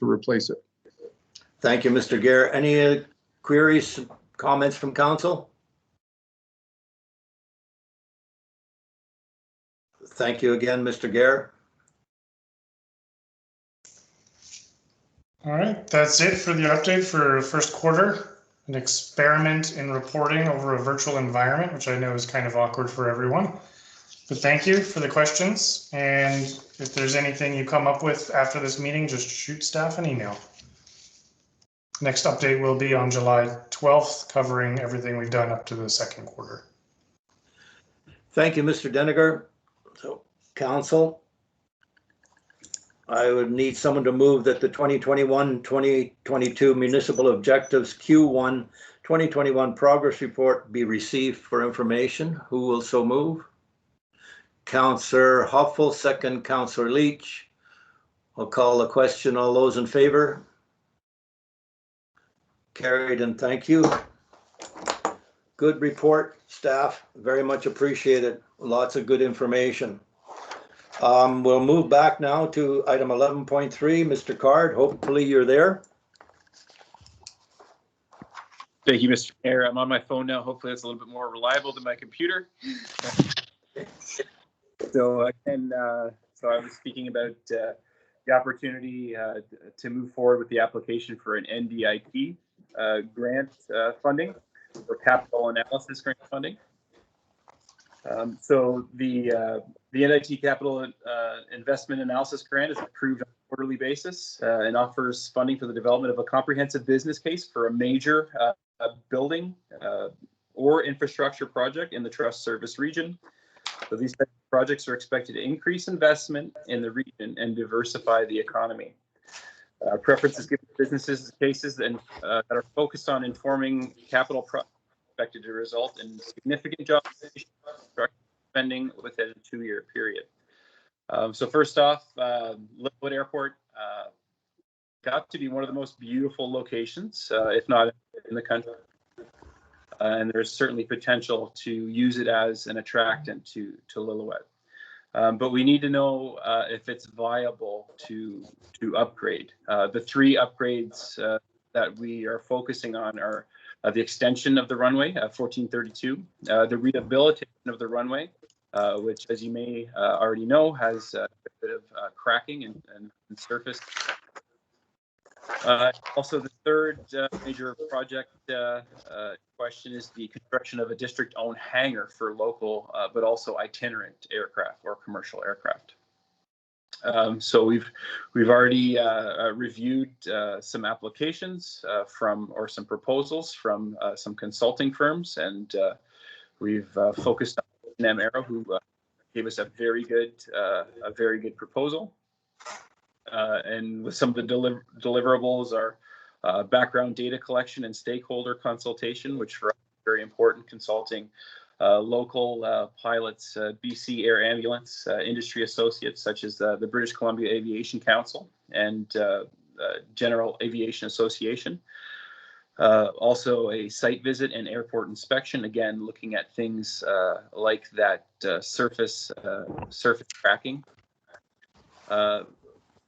replace it. Thank you, Mr. Gare. Any queries, comments from council? Thank you again, Mr. Gare. All right, that's it for the update for first quarter. An experiment in reporting over a virtual environment, which I know is kind of awkward for everyone. But thank you for the questions. And if there's anything you come up with after this meeting, just shoot staff an email. Next update will be on July 12th, covering everything we've done up to the second quarter. Thank you, Mr. Deniger. So, council, I would need someone to move that the 2021-2022 municipal objectives Q1 2021 progress report be received for information. Who will so move? Councillor Hoffel, second Councillor Leach. I'll call the question. All those in favor? Carried, and thank you. Good report, staff. Very much appreciated. Lots of good information. We'll move back now to item 11.3. Mr. Card, hopefully you're there. Thank you, Mr. Mayor. I'm on my phone now. Hopefully it's a little bit more reliable than my computer. So again, so I was speaking about the opportunity to move forward with the application for an NDIT grant funding or capital analysis grant funding. So the NDIT capital investment analysis grant is approved on a quarterly basis and offers funding for the development of a comprehensive business case for a major building or infrastructure project in the Trust Service region. So these types of projects are expected to increase investment in the region and diversify the economy. Preference is given to businesses cases that are focused on informing capital projects expected to result in significant job creation spending within a 2-year period. So first off, Lillooet Airport got to be one of the most beautiful locations, if not in the country. And there's certainly potential to use it as an attractant to Lillooet. But we need to know if it's viable to upgrade. The 3 upgrades that we are focusing on are the extension of the runway, 1432, the rehabilitation of the runway, which, as you may already know, has a bit of cracking and surface. Also, the third major project question is the construction of a district-owned hangar for local, but also itinerant aircraft or commercial aircraft. So we've already reviewed some applications or some proposals from some consulting firms, and we've focused on Namera, who gave us a very good proposal. And with some of the deliverables are background data collection and stakeholder consultation, which for us is very important, consulting local pilots, BC Air Ambulance, industry associates such as the British Columbia Aviation Council and General Aviation Association. Also a site visit and airport inspection, again, looking at things like that surface tracking.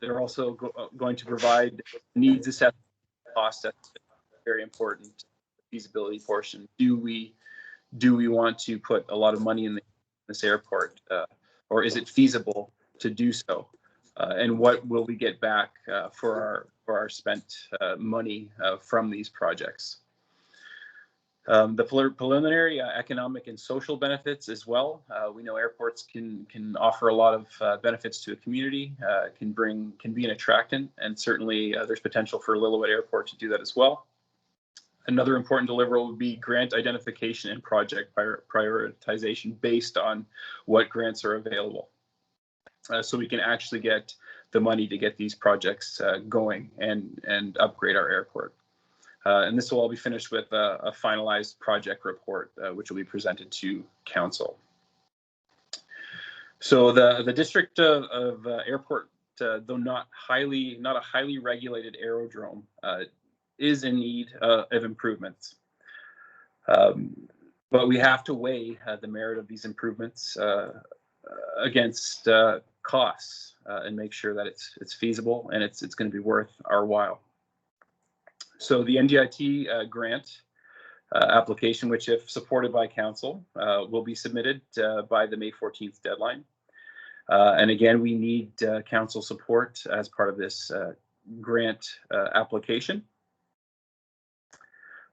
They're also going to provide needs assessment, cost estimate, very important feasibility portion. Do we want to put a lot of money in this airport, or is it feasible to do so? And what will we get back for our spent money from these projects? The preliminary economic and social benefits as well. We know airports can offer a lot of benefits to a community, can be an attractant, and certainly there's potential for Lillooet Airport to do that as well. Another important deliverable would be grant identification and project prioritization based on what grants are available. So we can actually get the money to get these projects going and upgrade our airport. And this will all be finished with a finalized project report, which will be presented to council. So the district of airport, though not a highly regulated aerodrome, is in need of improvements. But we have to weigh the merit of these improvements against costs and make sure that it's feasible and it's going to be worth our while. So the NDIT grant application, which if supported by council, will be submitted by the May 14th deadline. And again, we need council support as part of this grant application.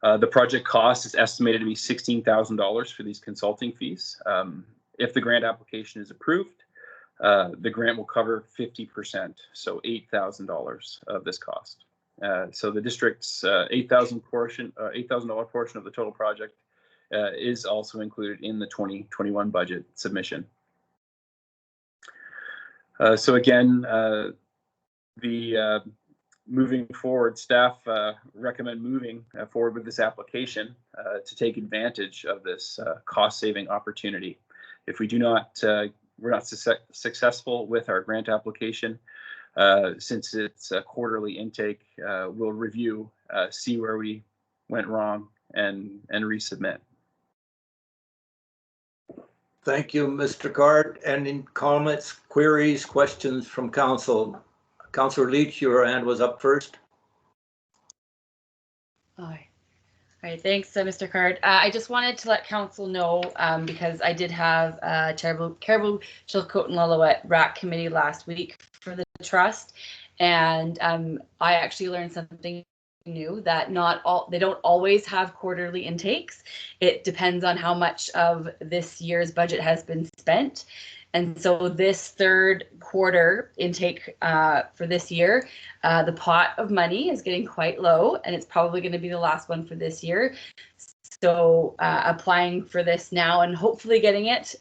The project cost is estimated to be $16,000 for these consulting fees. If the grant application is approved, the grant will cover 50%, so $8,000 of this cost. So the district's $8,000 portion of the total project is also included in the 2021 budget submission. So again, moving forward, staff recommend moving forward with this application to take advantage of this cost-saving opportunity. If we do not, we're not successful with our grant application, since it's a quarterly intake, we'll review, see where we went wrong, and resubmit. Thank you, Mr. Card. Any comments, queries, questions from council? Councillor Leach, your hand was up first. I All right, thanks, Mr. Card. I just wanted to let council know, because I did have Caribou, Chilcote, and Lillooet RAC committee last week for the trust, and I actually learned something new, that they don't always have quarterly intakes. It depends on how much of this year's budget has been spent. And so this third quarter intake for this year, the pot of money is getting quite low, and it's probably going to be the last one for this year. So applying for this now and hopefully getting it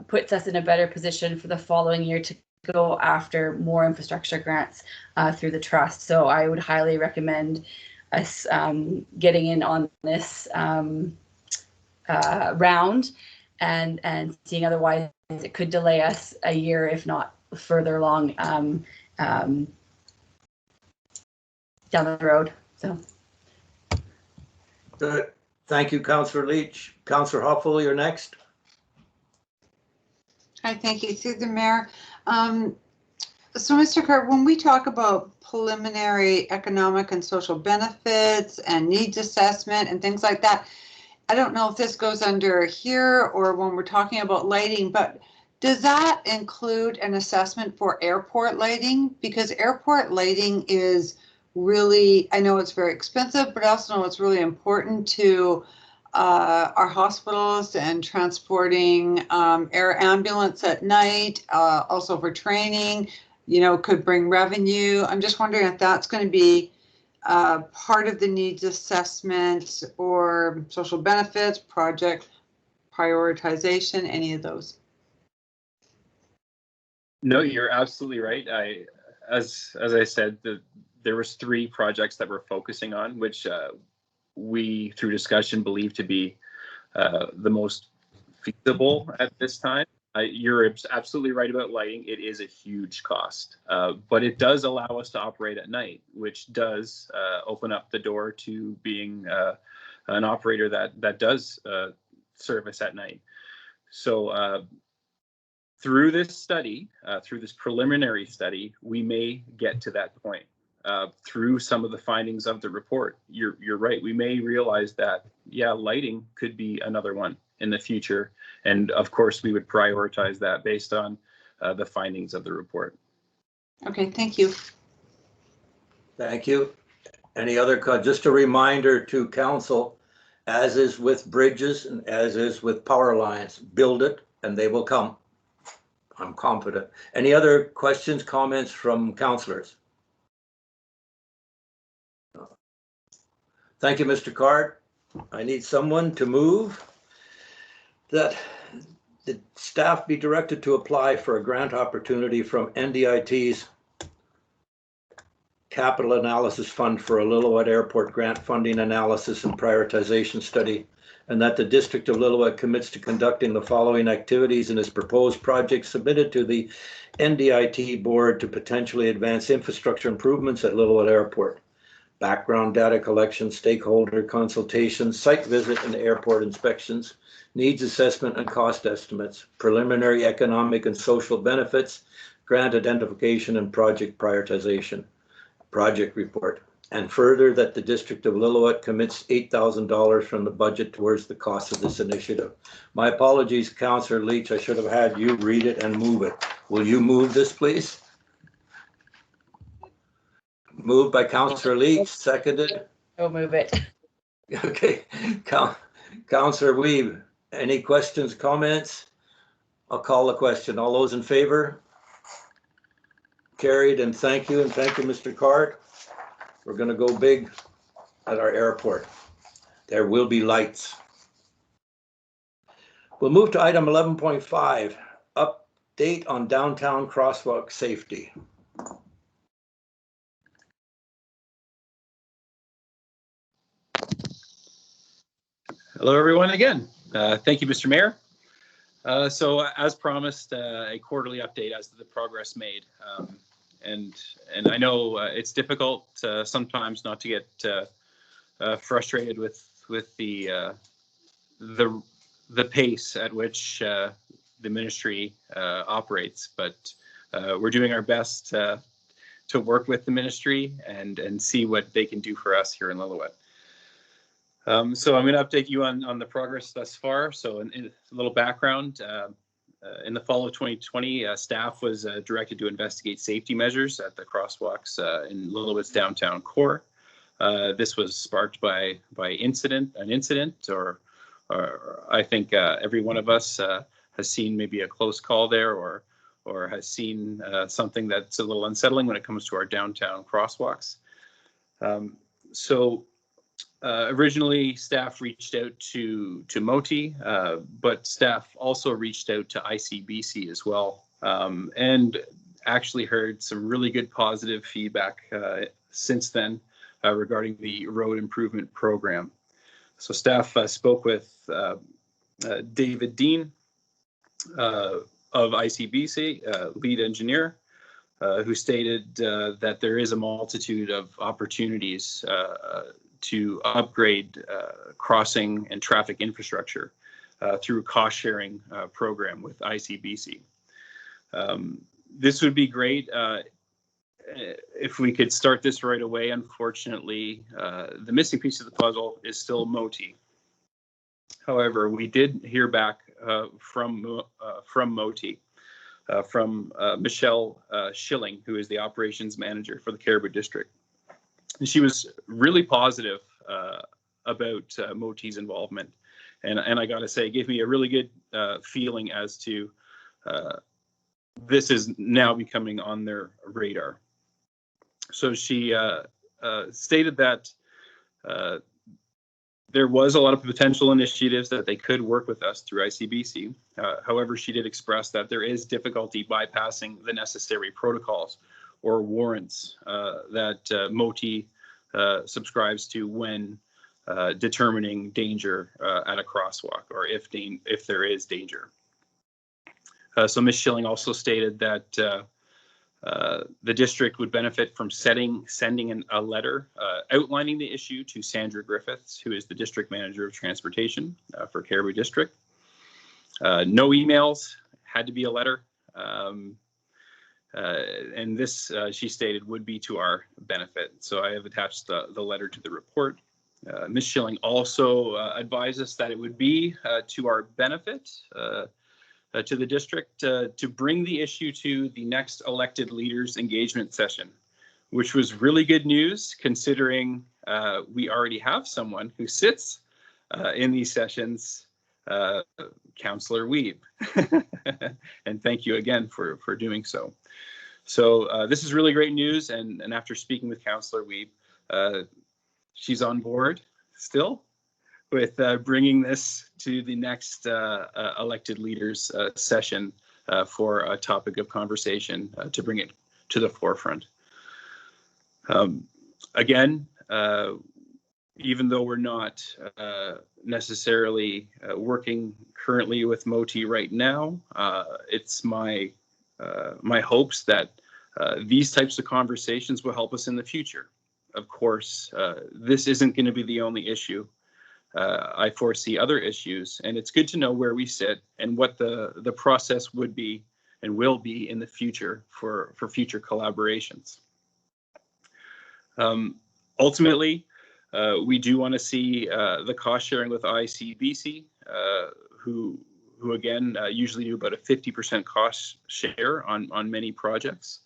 puts us in a better position for the following year to go after more infrastructure grants through the trust. So I would highly recommend us getting in on this round. And seeing otherwise, it could delay us a year, if not further along down the road. So, good. Thank you, Councillor Leach. Councillor Huffel, you're next. Hi, thank you. Through the mayor. So, Mr. Card, when we talk about preliminary economic and social benefits and needs assessment and things like that, I don't know if this goes under here or when we're talking about lighting, but does that include an assessment for airport lighting? Because airport lighting is really, I know it's very expensive, but I also know it's really important to our hospitals and transporting air ambulance at night, also for training, you know, could bring revenue. I'm just wondering if that's going to be part of the needs assessment or social benefits, project prioritization, any of those. No, you're absolutely right. As I said, there was 3 projects that we're focusing on, which we, through discussion, believe to be the most feasible at this time. You're absolutely right about lighting. It is a huge cost, but it does allow us to operate at night, which does open up the door to being an operator that does service at night. So through this study, through this preliminary study, we may get to that point. Through some of the findings of the report, you're right. We may realize that, yeah, lighting could be another one in the future. And of course, we would prioritize that based on the findings of the report. Okay, thank you. Thank you. Any other, just a reminder to council, as is with bridges and as is with power lines, build it and they will come. I'm confident. Any other questions, comments from councillors? Thank you, Mr. Card. I need someone to move that the staff be directed to apply for a grant opportunity from NDIT's Capital Analysis Fund for a Lillooet Airport grant funding analysis and prioritization study, and that the District of Lillooet commits to conducting the following activities in its proposed project submitted to the NDIT board to potentially advance infrastructure improvements at Lillooet Airport. Background data collection, stakeholder consultation, site visit and airport inspections, needs assessment and cost estimates, preliminary economic and social benefits, grant identification and project prioritization, project report. And further, that the District of Lillooet commits $8,000 from the budget towards the cost of this initiative. My apologies, Councillor Leach, I should have had you read it and move it. Will you move this, please? Moved by Councillor Leach, seconded. Go move it. Okay, Councillor Weeb, any questions, comments? I'll call the question. All those in favor? Carried, and thank you, Mr. Card. We're going to go big at our airport. There will be lights. We'll move to item 11.5, update on downtown crosswalk safety. Hello, everyone, again. Thank you, Mr. Mayor. So as promised, a quarterly update as to the progress made. And I know it's difficult sometimes not to get frustrated with the pace at which the ministry operates, but we're doing our best to work with the ministry and see what they can do for us here in Lillooet. So I'm going to update you on the progress thus far. So in a little background, in the fall of 2020, staff was directed to investigate safety measures at the crosswalks in Lillooet's downtown core. This was sparked by an incident, or I think every one of us has seen maybe a close call there, or has seen something that's a little unsettling when it comes to our downtown crosswalks. Originally, staff reached out to Moti, but staff also reached out to ICBC as well, and actually heard some really good positive feedback since then regarding the road improvement program. So staff spoke with David Dean of ICBC, lead engineer, who stated that there is a multitude of opportunities to upgrade crossing and traffic infrastructure through cost sharing program with ICBC. This would be great if we could start this right away. Unfortunately, the missing piece of the puzzle is still Moti. However, we did hear back from Moti, from Michelle Schilling, who is the operations manager for the Caribou District. And she was really positive about Moti's involvement. And I got to say, it gave me a really good feeling as to this is now becoming on their radar. So she stated that there was a lot of potential initiatives that they could work with us through ICBC. However, she did express that there is difficulty bypassing the necessary protocols or warrants that Moti subscribes to when determining danger at a crosswalk, or if there is danger. So Ms. Schilling also stated that the district would benefit from sending a letter outlining the issue to Sandra Griffiths, who is the district manager of transportation for Caribou District. No emails, had to be a letter. And this, she stated, would be to our benefit. So I have attached the letter to the report. Ms. Schilling also advised us that it would be to our benefit, to the district, to bring the issue to the next elected leaders engagement session, which was really good news considering we already have someone who sits in these sessions, Councillor Wiebe. And thank you again for doing so. So this is really great news, and after speaking with Councillor Wiebe, she's on board still with bringing this to the next elected leaders session for a topic of conversation to bring it to the forefront. Again, even though we're not necessarily working currently with Moti right now, it's my hopes that these types of conversations will help us in the future. Of course, this isn't going to be the only issue. I foresee other issues, and it's good to know where we sit and what the process would be and will be in the future for future collaborations. Ultimately, we do want to see the cost sharing with ICBC, who again usually do about a 50% cost share on many projects.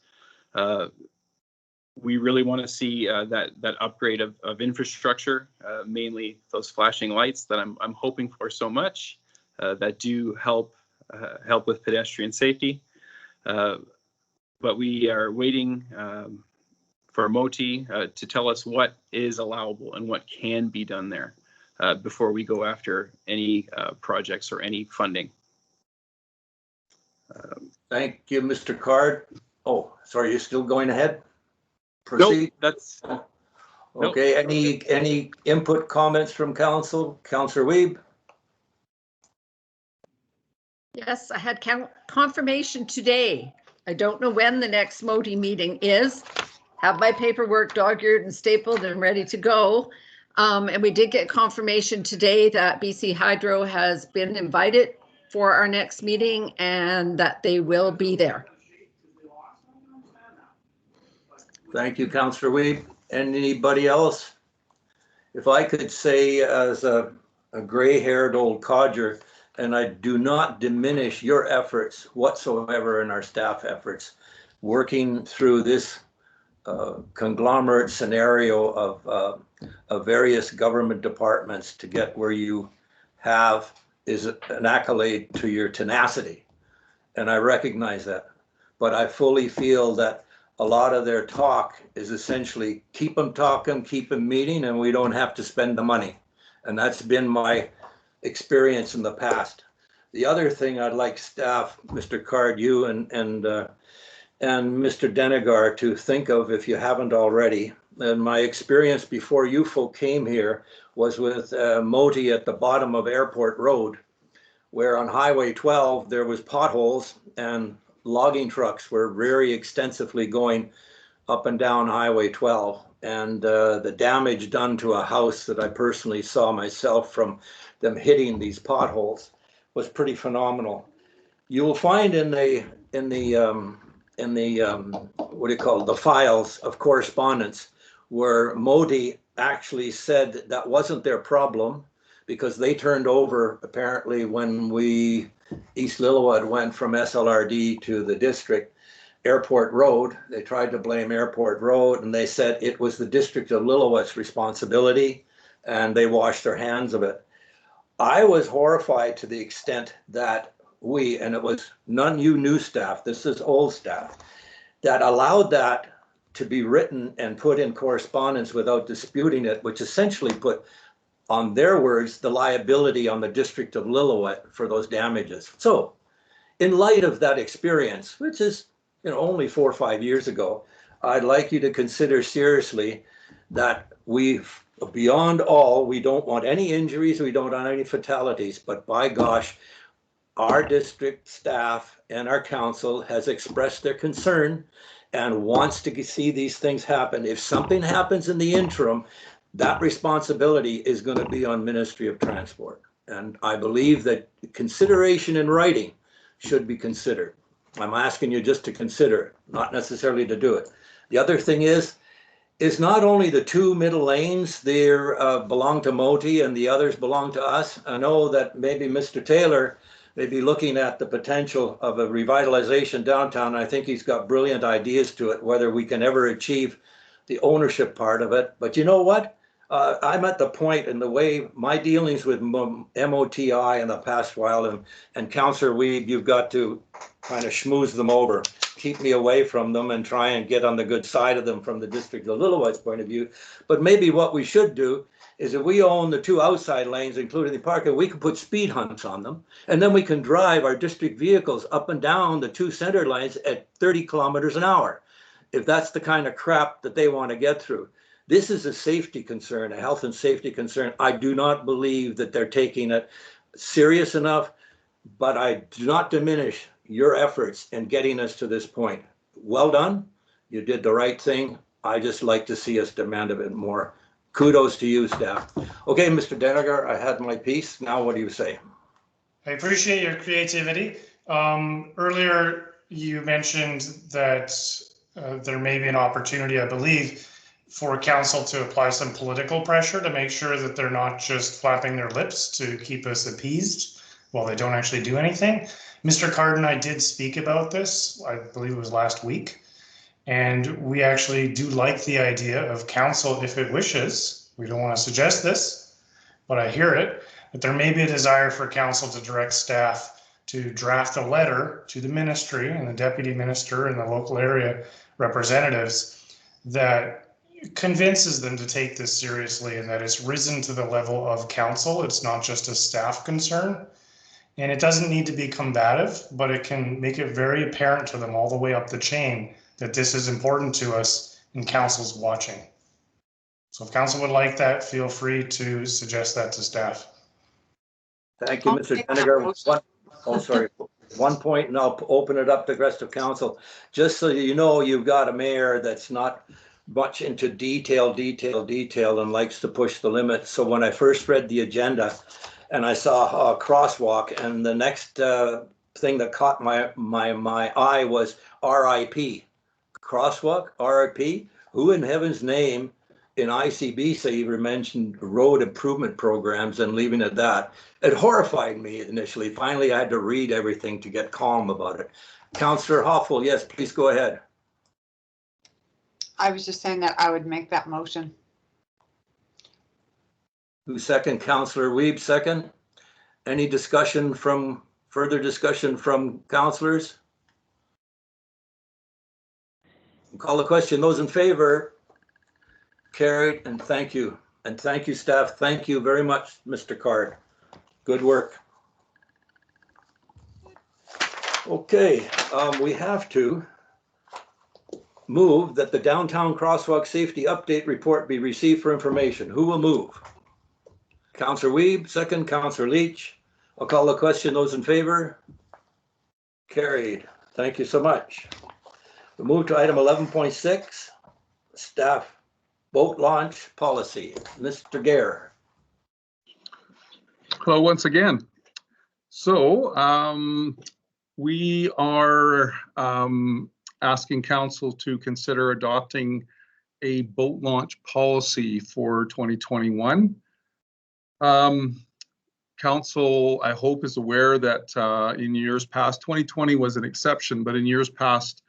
We really want to see that upgrade of infrastructure, mainly those flashing lights that I'm hoping for so much, that do help with pedestrian safety. But we are waiting for Moti to tell us what is allowable and what can be done there before we go after any projects or any funding. Thank you, Mr. Card. Oh, sorry, you're still going ahead? Proceed. Nope, that's okay. Nope. Any input, comments from council? Councillor Wiebe. Yes, I had confirmation today. I don't know when the next Moti meeting is. Have my paperwork dog-eared and stapled and ready to go. And we did get confirmation today that BC Hydro has been invited for our next meeting and that they will be there. Thank you, Councillor Wiebe. Anybody else? if I could say as a gray-haired old codger, and I do not diminish your efforts whatsoever in our staff efforts, working through this conglomerate scenario of various government departments to get where you have is an accolade to your tenacity. And I recognize that. But I fully feel that a lot of their talk is essentially keep them talking, keep them meeting, and we don't have to spend the money. And that's been my experience in the past. The other thing I'd like staff, Mr. Card, you and Mr. Denegar to think of, if you haven't already, and my experience before you folk came here was with Moti at the bottom of Airport Road, where on Highway 12 there was potholes and logging trucks were very extensively going up and down Highway 12. And the damage done to a house that I personally saw myself from them hitting these potholes was pretty phenomenal. You will find in the what do you call it, the files of correspondence where Modi actually said that wasn't their problem because they turned over, apparently when East Lillooet went from SLRD to the district, Airport Road, they tried to blame Airport Road and they said it was the District of Lillooet's responsibility and they washed their hands of it. I was horrified to the extent that and it was none you new staff, this is old staff, that allowed that to be written and put in correspondence without disputing it, which essentially put, on their words, the liability on the District of Lillooet for those damages. So in light of that experience, which is only 4 or 5 years ago, I'd like you to consider seriously that beyond all, we don't want any injuries, we don't want any fatalities, but by gosh, our district staff and our council has expressed their concern and wants to see these things happen. If something happens in the interim, that responsibility is going to be on Ministry of Transport. And I believe that consideration in writing should be considered. I'm asking you just to consider it, not necessarily to do it. The other thing is not only the 2 middle lanes there belong to Moti and the others belong to us. I know that maybe Mr. Taylor may be looking at the potential of a revitalization downtown. I think he's got brilliant ideas to it, whether we can ever achieve the ownership part of it. But you know what? I'm at the point in the way my dealings with MOTI in the past while, and Councillor Weed, you've got to kind of schmooze them over, keep me away from them and try and get on the good side of them from the District of Lillooet's point of view. But maybe what we should do is if we own the 2 outside lanes, including the parking, we can put speed humps on them. And then we can drive our district vehicles up and down the 2 center lines at 30 kilometers an hour, if that's the kind of crap that they want to get through. This is a safety concern, a health and safety concern. I do not believe that they're taking it serious enough, but I do not diminish your efforts in getting us to this point. Well done. You did the right thing. I just like to see us demand a bit more. Kudos to you, staff. Okay, Mr. Denegar, I had my piece. Now what do you say? I appreciate your creativity. Earlier, you mentioned that there may be an opportunity, I believe, for council to apply some political pressure to make sure that they're not just flapping their lips to keep us appeased while they don't actually do anything. Mr. Card and I did speak about this, I believe it was last week, and we actually do like the idea of council, if it wishes, we don't want to suggest this, but I hear it, that there may be a desire for council to direct staff to draft a letter to the ministry and the deputy minister and the local area representatives that convinces them to take this seriously and that it's risen to the level of council. It's not just a staff concern. And it doesn't need to be combative, but it can make it very apparent to them all the way up the chain that this is important to us and council's watching. So if council would like that, feel free to suggest that to staff. Thank you, Mr. Denegar. Oh, sorry. One point, and I'll open it up to the rest of council. Just so you know, you've got a mayor that's not much into detail and likes to push the limits. So when I first read the agenda and I saw a crosswalk, and the next thing that caught my eye was RIP. Crosswalk, RIP? Who in heaven's name in ICBC you mentioned road improvement programs and leaving it at that. It horrified me initially. Finally, I had to read everything to get calm about it. Councillor Hoffel, yes, please go ahead. I was just saying that I would make that motion. Who second? Councillor Wiebe, second. Any discussion further discussion from councillors? Call the question. Those in favor? Carried, and thank you. And thank you, staff. Thank you very much, Mr. Card. Good work. Okay, we have to move that the downtown crosswalk safety update report be received for information. Who will move? Councillor Wiebe, second. Councillor Leach. I'll call the question. Those in favor? Carried. Thank you so much. We move to item 11.6, staff boat launch policy. Mr. Gare. Hello once again. So we are asking council to consider adopting a boat launch policy for 2021. Council, I hope, is aware that in years past, 2020 was an exception, but in years past,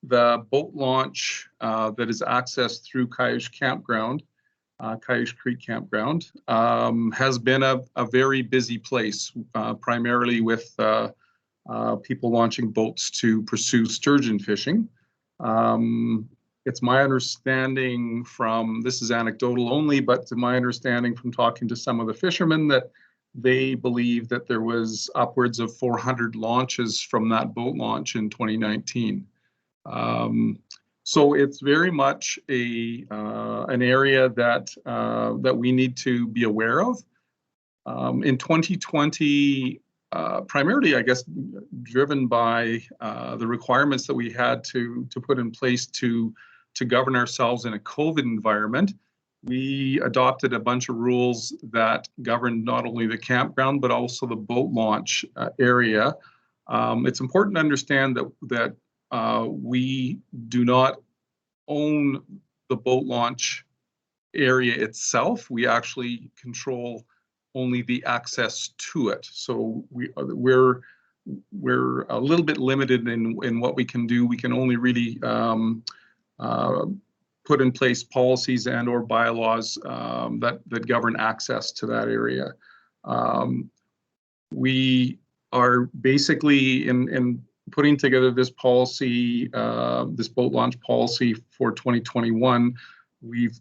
the boat launch that is accessed through Cayush Campground, Cayush Creek Campground, has been a very busy place, primarily with people launching boats to pursue sturgeon fishing. It's my understanding from, this is anecdotal only, but to my understanding from talking to some of the fishermen that they believe that there was upwards of 400 launches from that boat launch in 2019. So it's very much an area that that we need to be aware of. In 2020, primarily, I guess, driven by the requirements that we had to put in place to govern ourselves in a COVID environment, we adopted a bunch of rules that governed not only the campground but also the boat launch area. It's important to understand that we do not own the boat launch area itself. We actually control only the access to it. So we're a little bit limited in what we can do. We can only really put in place policies and or bylaws that govern access to that area. We are basically in putting together this policy, this boat launch policy for 2021. We've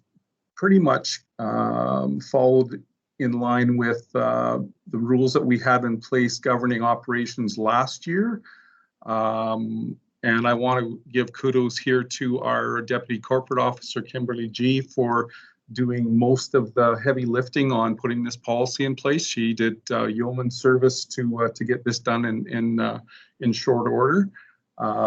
pretty much followed in line with the rules that we had in place governing operations last year. And I want to give kudos here to our Deputy Corporate Officer, Kimberly G, for doing most of the heavy lifting on putting this policy in place. She did yeoman service to get this done in short order.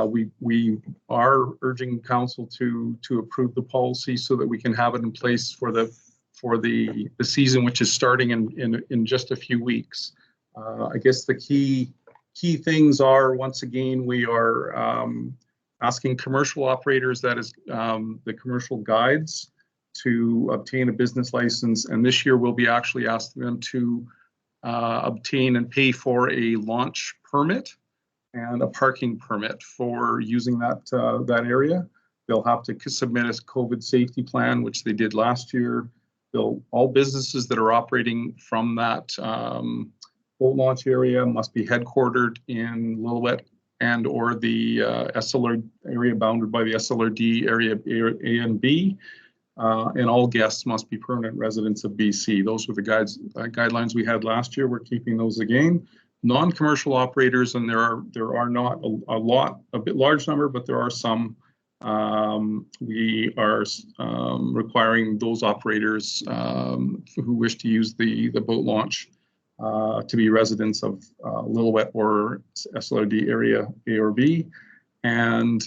We are urging council to approve the policy so that we can have it in place for the season, which is starting in just a few weeks. I guess the key things are, once again, we are asking commercial operators, that is the commercial guides, to obtain a business license, and this year we'll be actually asking them to obtain and pay for a launch permit and a parking permit for using that area. They'll have to submit a COVID safety plan, which they did last year. All businesses that are operating from that boat launch area must be headquartered in Lillooet and or the SLR area bounded by the SLRD area A and B. And all guests must be permanent residents of BC. Those were the guidelines we had last year. We're keeping those again. Non-commercial operators, and there are not a bit large number, but there are some. We are requiring those operators who wish to use the boat launch to be residents of Lillooet or SLRD area A or B. And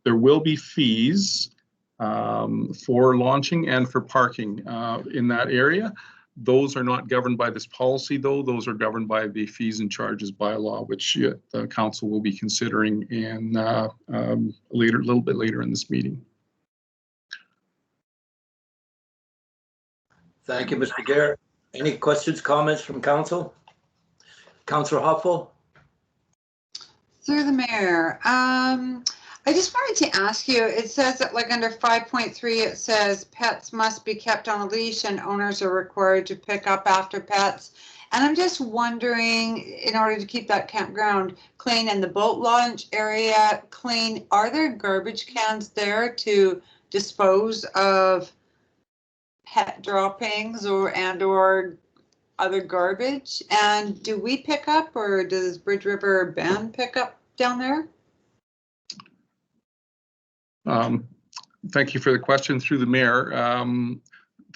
there will be fees for launching and for parking in that area. Those are not governed by this policy, though. Those are governed by the fees and charges bylaw, which the council will be considering in a little bit later in this meeting. Thank you, Mr. Garrett. Any questions, comments from council? Councillor Hoffel? Through the mayor, I just wanted to ask you, it says that like under 5.3, it says pets must be kept on a leash and owners are required to pick up after pets. And I'm just wondering, in order to keep that campground clean and the boat launch area clean, are there garbage cans there to dispose of pet droppings or other garbage? And do we pick up, or does Bridge River Band pick up down there? Thank you for the question through the mayor.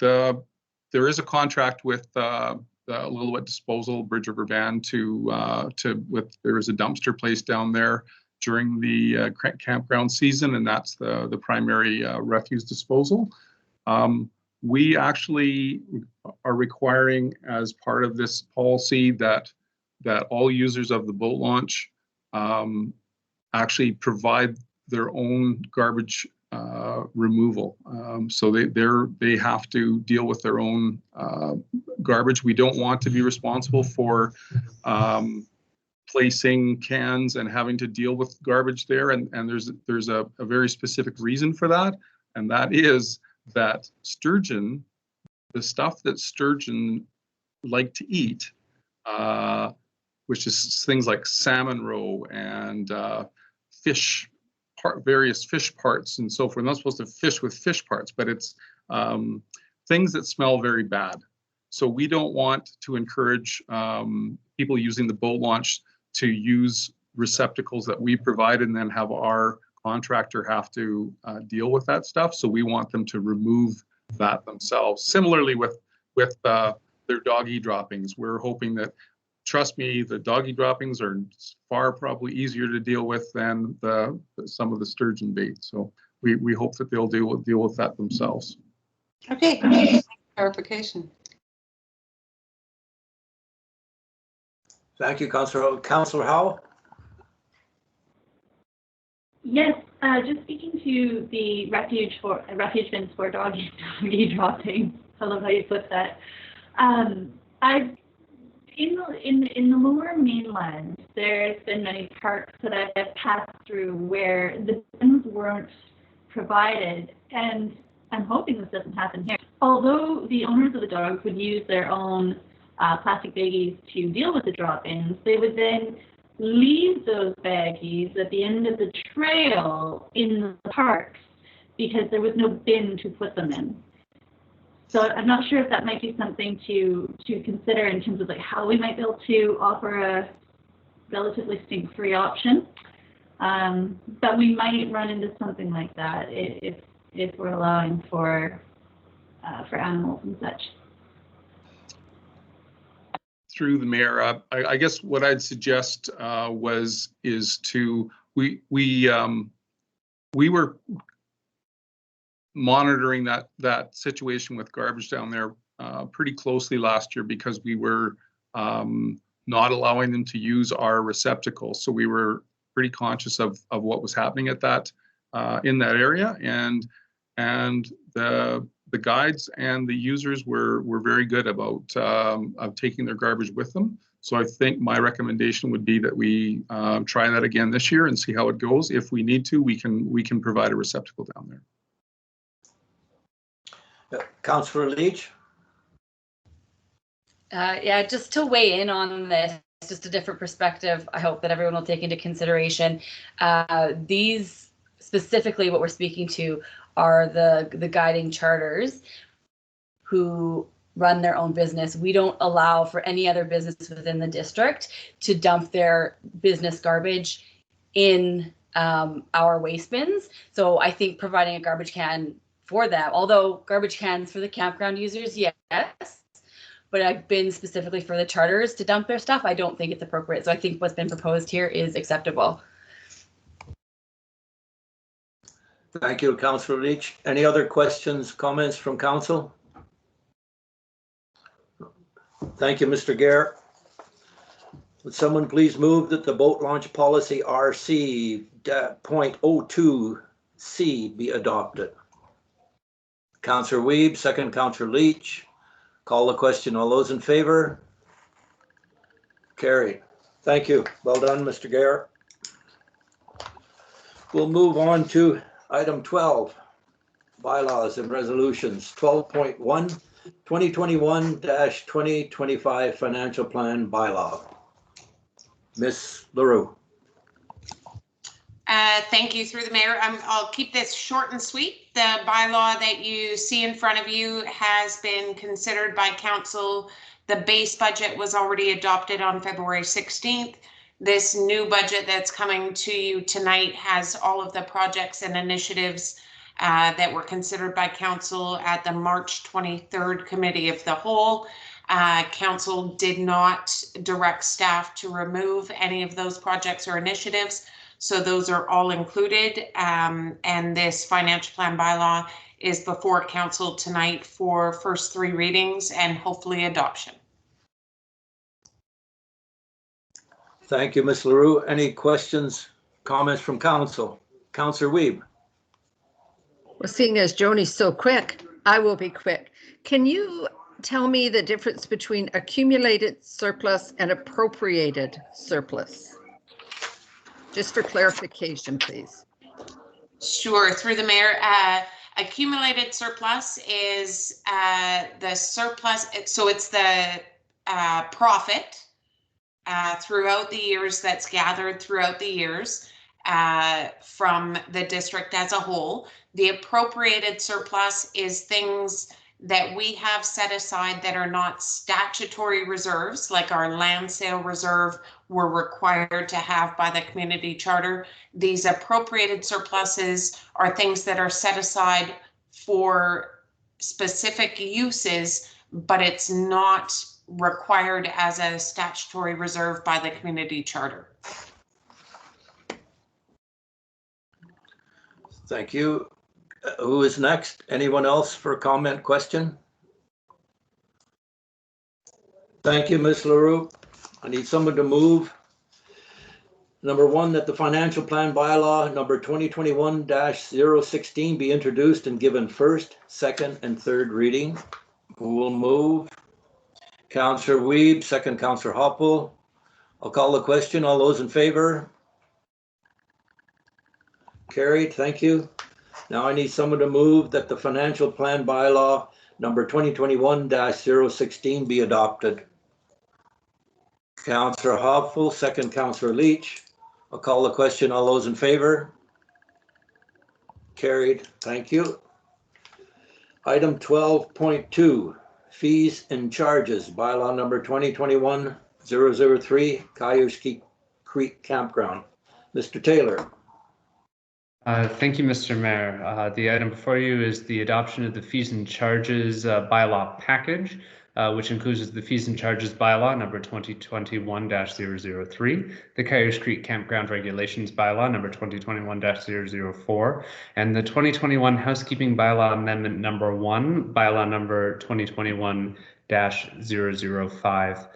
There is a contract with the Lillooet Disposal, Bridge River Band there is a dumpster placed down there during the campground season, and that's the primary refuse disposal. We actually are requiring, as part of this policy, that all users of the boat launch actually provide their own garbage removal. So they have to deal with their own garbage. We don't want to be responsible for placing cans and having to deal with garbage there. And there's a very specific reason for that, and that is that sturgeon, the stuff that sturgeon like to eat, which is things like salmon roe and various fish parts and so forth. We're not supposed to fish with fish parts, but it's things that smell very bad. So we don't want to encourage people using the boat launch to use receptacles that we provide and then have our contractor have to deal with that stuff. So we want them to remove that themselves. Similarly with their doggy droppings, we're hoping that, trust me, the doggy droppings are far probably easier to deal with than some of the sturgeon bait. So we hope that they'll deal with that themselves. Okay, clarification. Thank you, Councillor. Councillor Howell? Yes, just speaking to the refuge bins for doggy droppings. I love how you put that. I've in the Lower Mainland, there's been many parks that I've passed through where the bins weren't provided, and I'm hoping this doesn't happen here. Although the owners of the dogs would use their own plastic baggies to deal with the drop-ins, they would then leave those baggies at the end of the trail in the parks because there was no bin to put them in. So I'm not sure if that might be something to consider in terms of like how we might be able to offer a relatively stink-free option. But we might run into something like that if we're allowing for animals and such. Through the mayor, I guess what I'd suggest we were monitoring that situation with garbage down there pretty closely last year because we were not allowing them to use our receptacles. So we were pretty conscious of what was happening at that in that area, and the guides and the users were very good about taking their garbage with them. So I think my recommendation would be that we try that again this year and see how it goes. If we need to, we can provide a receptacle down there. Councillor Leach? Yeah, just to weigh in on this, just a different perspective, I hope that everyone will take into consideration. These, specifically what we're speaking to, are the guiding charters who run their own business. We don't allow for any other business within the district to dump their business garbage in our waste bins. So I think providing a garbage can for them, although garbage cans for the campground users, yes, but I've been specifically for the charters to dump their stuff, I don't think it's appropriate. So I think what's been proposed here is acceptable. Thank you, Councillor Leach. Any other questions, comments from council? Thank you, Mr. Garrett. Would someone please move that the boat launch policy RC.02C be adopted? Councillor Weeb, second Councillor Leach. Call the question. All those in favor? Carried. Thank you. Well done, Mr. Gare. We'll move on to item 12, bylaws and resolutions. 12.1, 2021-2025 financial plan bylaw. Ms. LaRue. Thank you, through the mayor. I'll keep this short and sweet. The bylaw that you see in front of you has been considered by council. The base budget was already adopted on February 16th. This new budget that's coming to you tonight has all of the projects and initiatives that were considered by council at the March 23rd Committee of the Whole. Council did not direct staff to remove any of those projects or initiatives. So those are all included, and this financial plan bylaw is before council tonight for first 3 readings and hopefully adoption. Thank you, Ms. LaRue. Any questions, comments from council? Councillor Wiebe. Well, seeing as Joni's so quick, I will be quick. Can you tell me the difference between accumulated surplus and appropriated surplus? Just for clarification, please. Sure, through the mayor. Accumulated surplus is the surplus, so it's the profit throughout the years that's gathered throughout the years from the district as a whole. The appropriated surplus is things that we have set aside that are not statutory reserves, like our land sale reserve we're required to have by the community charter. These appropriated surpluses are things that are set aside for specific uses, but it's not required as a statutory reserve by the community charter. Thank you. Who is next? Anyone else for a comment, question? Thank you, Ms. LaRue. I need someone to move. Number 1, that the financial plan bylaw number 2021-016 be introduced and given first, second, and third reading. Who will move? Councillor Wiebe, second Councillor Hoppel. I'll call the question. All those in favor? Carried. Thank you. Now I need someone to move that the financial plan bylaw number 2021-016 be adopted. Councillor Hoppel, second Councillor Leach. I'll call the question. All those in favor? Carried. Thank you. Item 12.2, fees and charges, bylaw number 2021-003, Cayuga Creek Campground. Mr. Taylor. Thank you, Mr. Mayor. The item before you is the adoption of the fees and charges bylaw package, which includes the fees and charges bylaw number 2021-003, the Cayuga Creek Campground Regulations bylaw number 2021-004, and the 2021 Housekeeping bylaw amendment number 1, bylaw number 2021-005.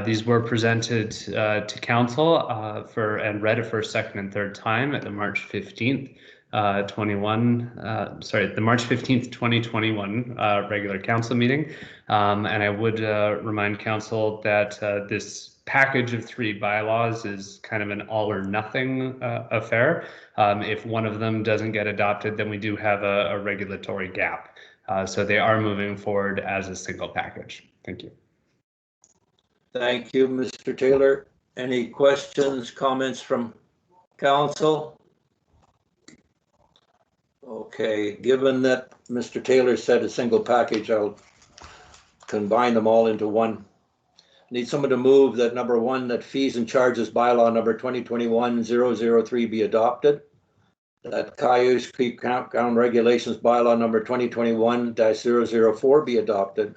These were presented to council and read a first, second, and third time at the March 15th, 2021 regular council meeting. And I would remind council that this package of 3 bylaws is kind of an all or nothing affair. If one of them doesn't get adopted, then we do have a regulatory gap. So they are moving forward as a single package. Thank you. Thank you, Mr. Taylor. Any questions, comments from council? Okay, given that Mr. Taylor said a single package, I'll combine them all into one. Need someone to move that number 1, that fees and charges bylaw number 2021-003 be adopted. That Cayuga Creek Campground Regulations bylaw number 2021-004 be adopted.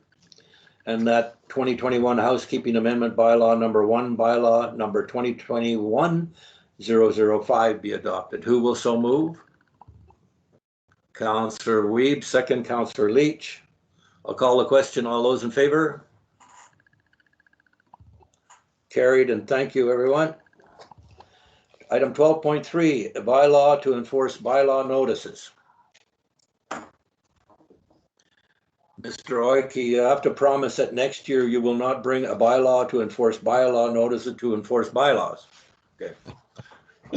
And that 2021 Housekeeping Amendment bylaw number 1, bylaw number 2021-005 be adopted. Who will so move? Councillor Wiebe, second Councillor Leach. I'll call the question. All those in favor? Carried, and thank you, everyone. Item 12.3, a bylaw to enforce bylaw notices. Mr. Oiki, you have to promise that next year you will not bring a bylaw to enforce bylaw notice to enforce bylaws. Okay.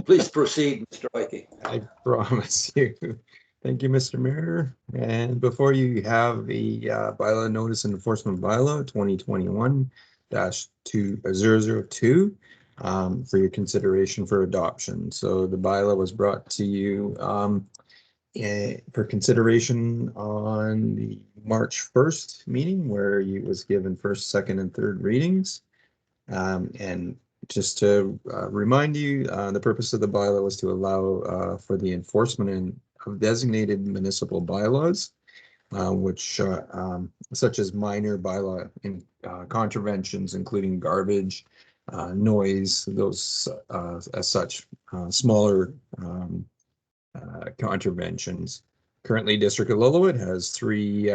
Please proceed, Mr. Oiki. I promise you. Thank you, Mr. Mayor. And before you have the bylaw notice and enforcement bylaw 2021-2002 for your consideration for adoption. So the bylaw was brought to you for consideration on the March 1st meeting, where it was given first, second, and third readings. And just to remind you, the purpose of the bylaw was to allow for the enforcement of designated municipal bylaws, which such as minor bylaw in contraventions, including garbage, noise, those as such smaller contraventions. Currently, District of Lillooet has three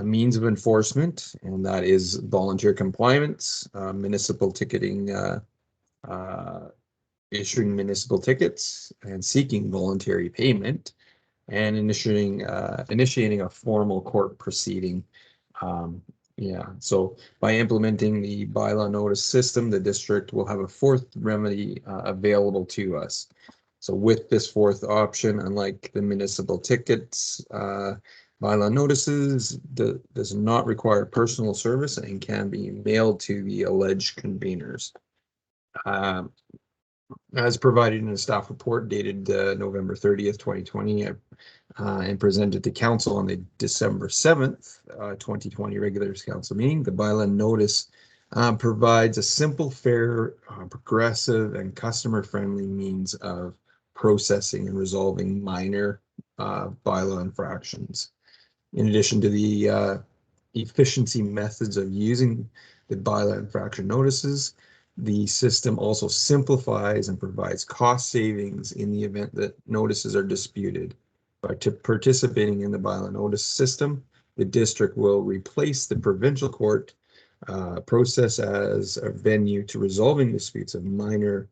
means of enforcement, and that is volunteer compliance, municipal ticketing, issuing municipal tickets, and seeking voluntary payment, and initiating a formal court proceeding. So by implementing the bylaw notice system, the district will have a fourth remedy available to us. So with this fourth option, unlike the municipal tickets, bylaw notices does not require personal service and can be mailed to the alleged conveners. As provided in a staff report dated November 30th, 2020, and presented to council on the December 7th, 2020 regular council meeting, the bylaw notice provides a simple, fair, progressive, and customer-friendly means of processing and resolving minor bylaw infractions. In addition to the efficiency methods of using the bylaw infraction notices, the system also simplifies and provides cost savings in the event that notices are disputed. By participating in the bylaw notice system, the district will replace the provincial court process as a venue to resolving disputes of minor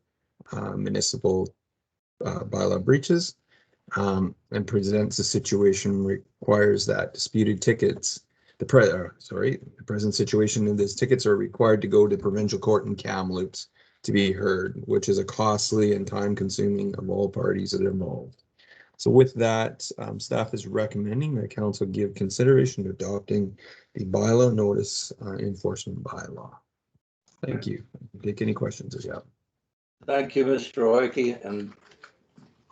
municipal bylaw breaches, and presents a situation requires that disputed tickets, the present situation in this tickets are required to go to provincial court in Kamloops to be heard, which is a costly and time-consuming of all parties that are involved. So with that, staff is recommending that council give consideration to adopting the bylaw notice enforcement bylaw. Thank you. Take any questions as you have. Thank you, Mr. Oiki. And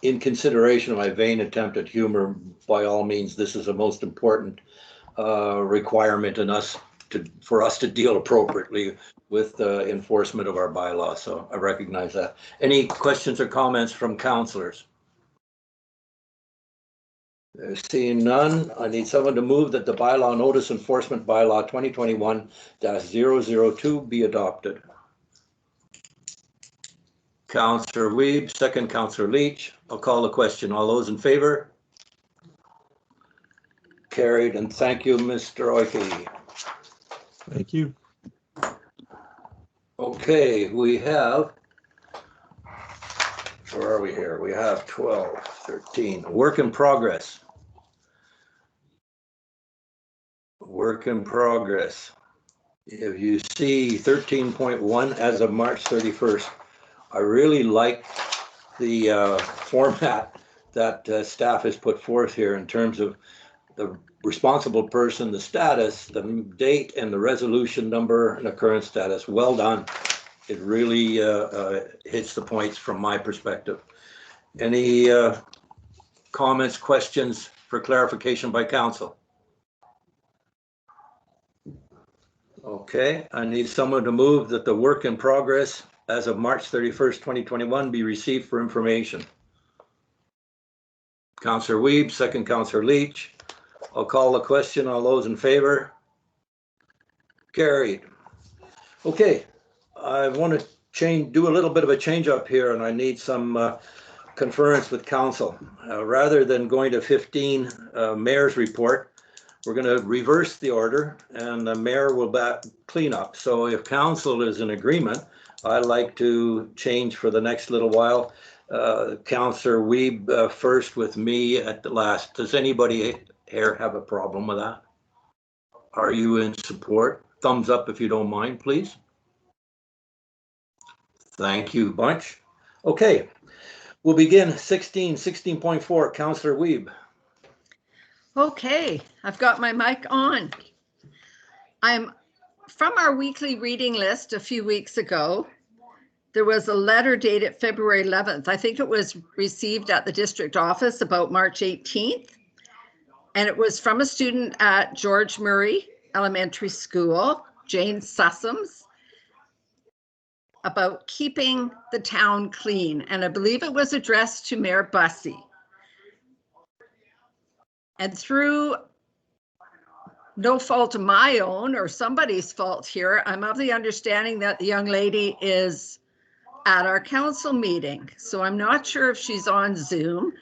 in consideration of my vain attempt at humor, by all means, this is the most important requirement in for us to deal appropriately with the enforcement of our bylaws. So I recognize that. Any questions or comments from councillors? Seeing none, I need someone to move that the bylaw notice enforcement bylaw 2021-002 be adopted. Councillor Wiebe, second Councillor Leach. I'll call the question. All those in favor? Carried, and thank you, Mr. Oiki. Thank you. Okay, we have, where are we here? We have 12, 13, work in progress. Work in progress. If you see 13.1 as of March 31st, I really like the format that staff has put forth here in terms of the responsible person, the status, the date, and the resolution number and the current status. Well done. It really hits the points from my perspective. Any comments, questions for clarification by council? Okay, I need someone to move that the work in progress as of March 31st, 2021 be received for information. Councillor Wiebe, second Councillor Leach. I'll call the question. All those in favor? Carried. Okay, I want to do a little bit of a change up here, and I need some conference with council. Rather than going to 15 mayor's report, we're going to reverse the order, and the mayor will clean up. So if council is in agreement, I'd like to change for the next little while. Councillor Wiebe first with me at the last. Does anybody here have a problem with that? Are you in support? Thumbs up if you don't mind, please. Thank you bunch. Okay, we'll begin 16.4, Councillor Wiebe. Okay, I've got my mic on. I'm from our weekly reading list a few weeks ago. There was a letter dated February 11th. I think it was received at the district office about March 18th. And it was from a student at George Murray Elementary School, Jane Sussums, about keeping the town clean. And I believe it was addressed to Mayor Bussey. And through no fault of my own or somebody's fault here, I'm of the understanding that the young lady is at our council meeting. So I'm not sure if she's on Zoom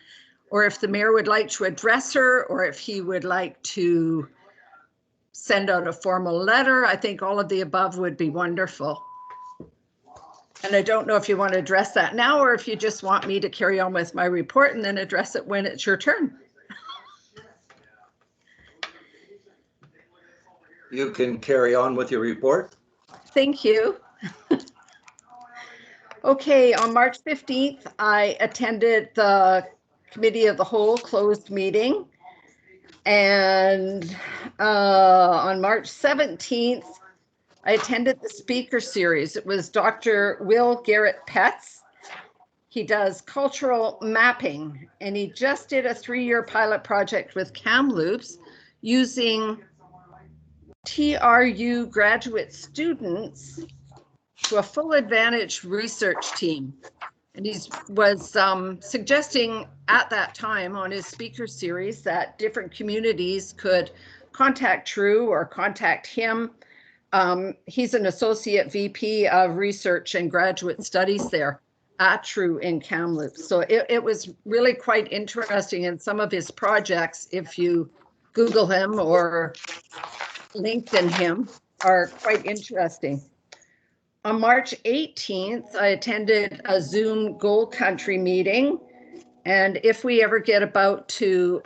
or if the mayor would like to address her or if he would like to send out a formal letter. I think all of the above would be wonderful. And I don't know if you want to address that now or if you just want me to carry on with my report and then address it when it's your turn. You can carry on with your report. Thank you. Okay, on March 15th, I attended the Committee of the Whole closed meeting. And on March 17th, I attended the speaker series. It was Dr. Will Garrett Petts. He does cultural mapping, and he just did a 3-year pilot project with Kamloops using TRU graduate students to a full advantage research team. And he was suggesting at that time on his speaker series that different communities could contact TRU or contact him. He's an associate VP of research and graduate studies there at TRU in Kamloops. So it was really quite interesting, and some of his projects, if you Google him or LinkedIn him, are quite interesting. On March 18th, I attended a Zoom Gold Country meeting. And if we ever get about to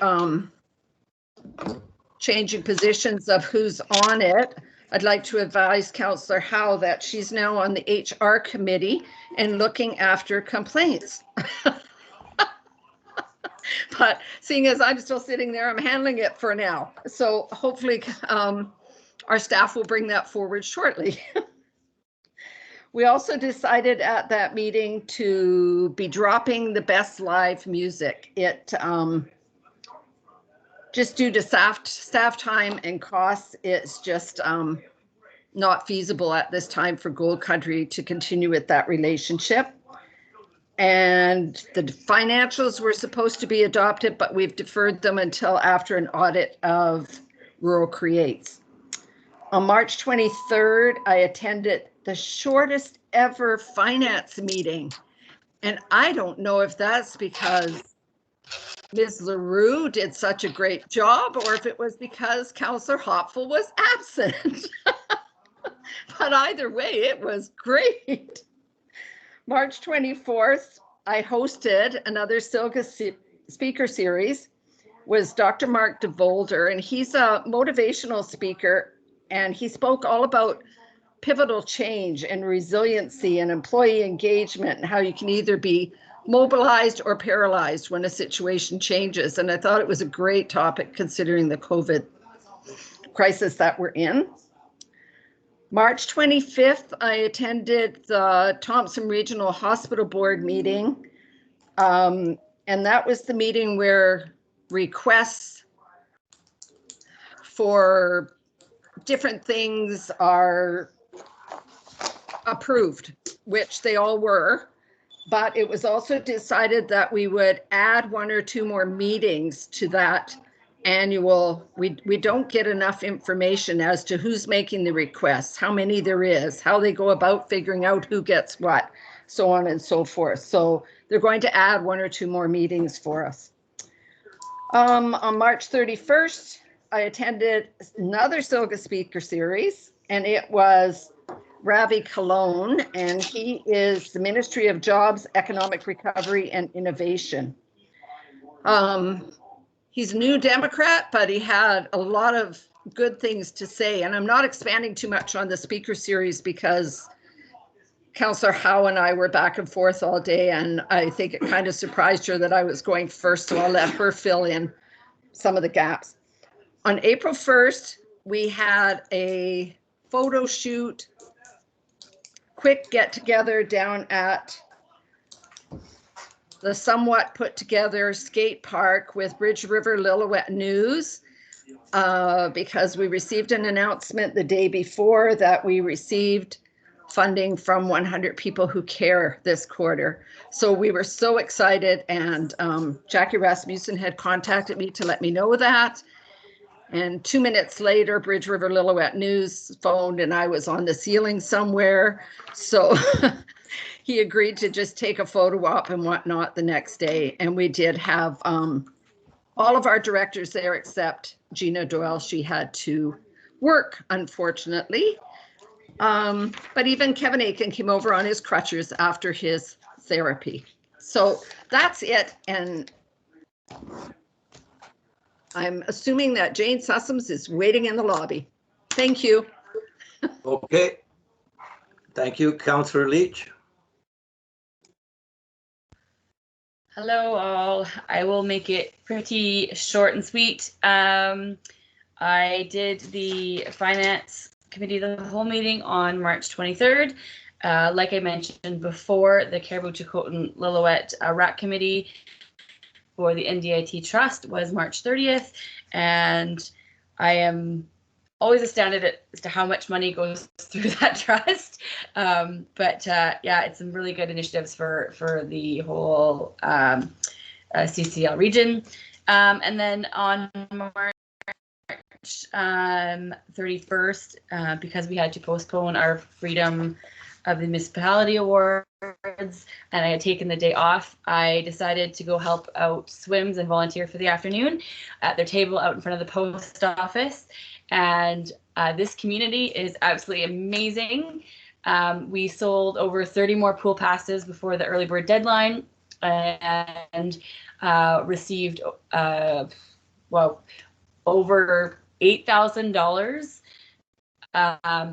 changing positions of who's on it, I'd like to advise Councillor Howe that she's now on the HR committee and looking after complaints. But seeing as I'm still sitting there, I'm handling it for now. So hopefully our staff will bring that forward shortly. We also decided at that meeting to be dropping the best live music. It just due to staff time and costs, it's just not feasible at this time for Gold Country to continue with that relationship. And the financials were supposed to be adopted, but we've deferred them until after an audit of Rural Creates. On March 23rd, I attended the shortest ever finance meeting. And I don't know if that's because Ms. LaRue did such a great job or if it was because Councillor Hopful was absent. But either way, it was great. March 24th, I hosted another SILGA speaker series with Dr. Mark DeVolder, and he's a motivational speaker, and he spoke all about pivotal change and resiliency and employee engagement and how you can either be mobilized or paralyzed when a situation changes. And I thought it was a great topic considering the COVID crisis that we're in. March 25th, I attended the Thompson Regional Hospital Board meeting. And that was the meeting where requests for different things are approved, which they all were, but it was also decided that we would add 1 or 2 more meetings to that annual. We don't get enough information as to who's making the requests, how many there is, how they go about figuring out who gets what, so on and so forth. So they're going to add 1 or 2 more meetings for us. On March 31st, I attended another SILGA speaker series, and it was Ravi Cologne, and he is the Ministry of Jobs, Economic Recovery and Innovation. He's a new Democrat, but he had a lot of good things to say, and I'm not expanding too much on the speaker series because Councillor Howe and I were back and forth all day, and I think it kind of surprised her that I was going first, so I'll let her fill in some of the gaps. On April 1st, we had a photo shoot, quick get together down at the somewhat put together skate park with Bridge River Lillooet News, because we received an announcement the day before that we received funding from 100 People Who Care this quarter. So we were so excited, and Jackie Rasmussen had contacted me to let me know that. And 2 minutes later, Bridge River Lillooet News phoned, and I was on the ceiling somewhere. So he agreed to just take a photo op and whatnot the next day. And we did have all of our directors there except Gina Doyle. She had to work, unfortunately. But even Kevin Aiken came over on his crutches after his therapy. So that's it. And I'm assuming that Jane Sussums is waiting in the lobby. Thank you. Okay. Thank you, Councillor Leach. Hello all. I will make it pretty short and sweet. I did the Finance Committee of the whole meeting on March 23rd. Like I mentioned before, the Caribou-Chilcotin Lillooet RAC Committee for the NDIT Trust was March 30th, and I am always astounded as to how much money goes through that trust. Yeah, it's some really good initiatives for the whole CCL region. And then on March 31st, because we had to postpone our Freedom of the Municipality Awards and I had taken the day off, I decided to go help out SWIMS and volunteer for the afternoon at their table out in front of the post office. And this community is absolutely amazing. We sold over 30 more pool passes before the early bird deadline and received over $8,000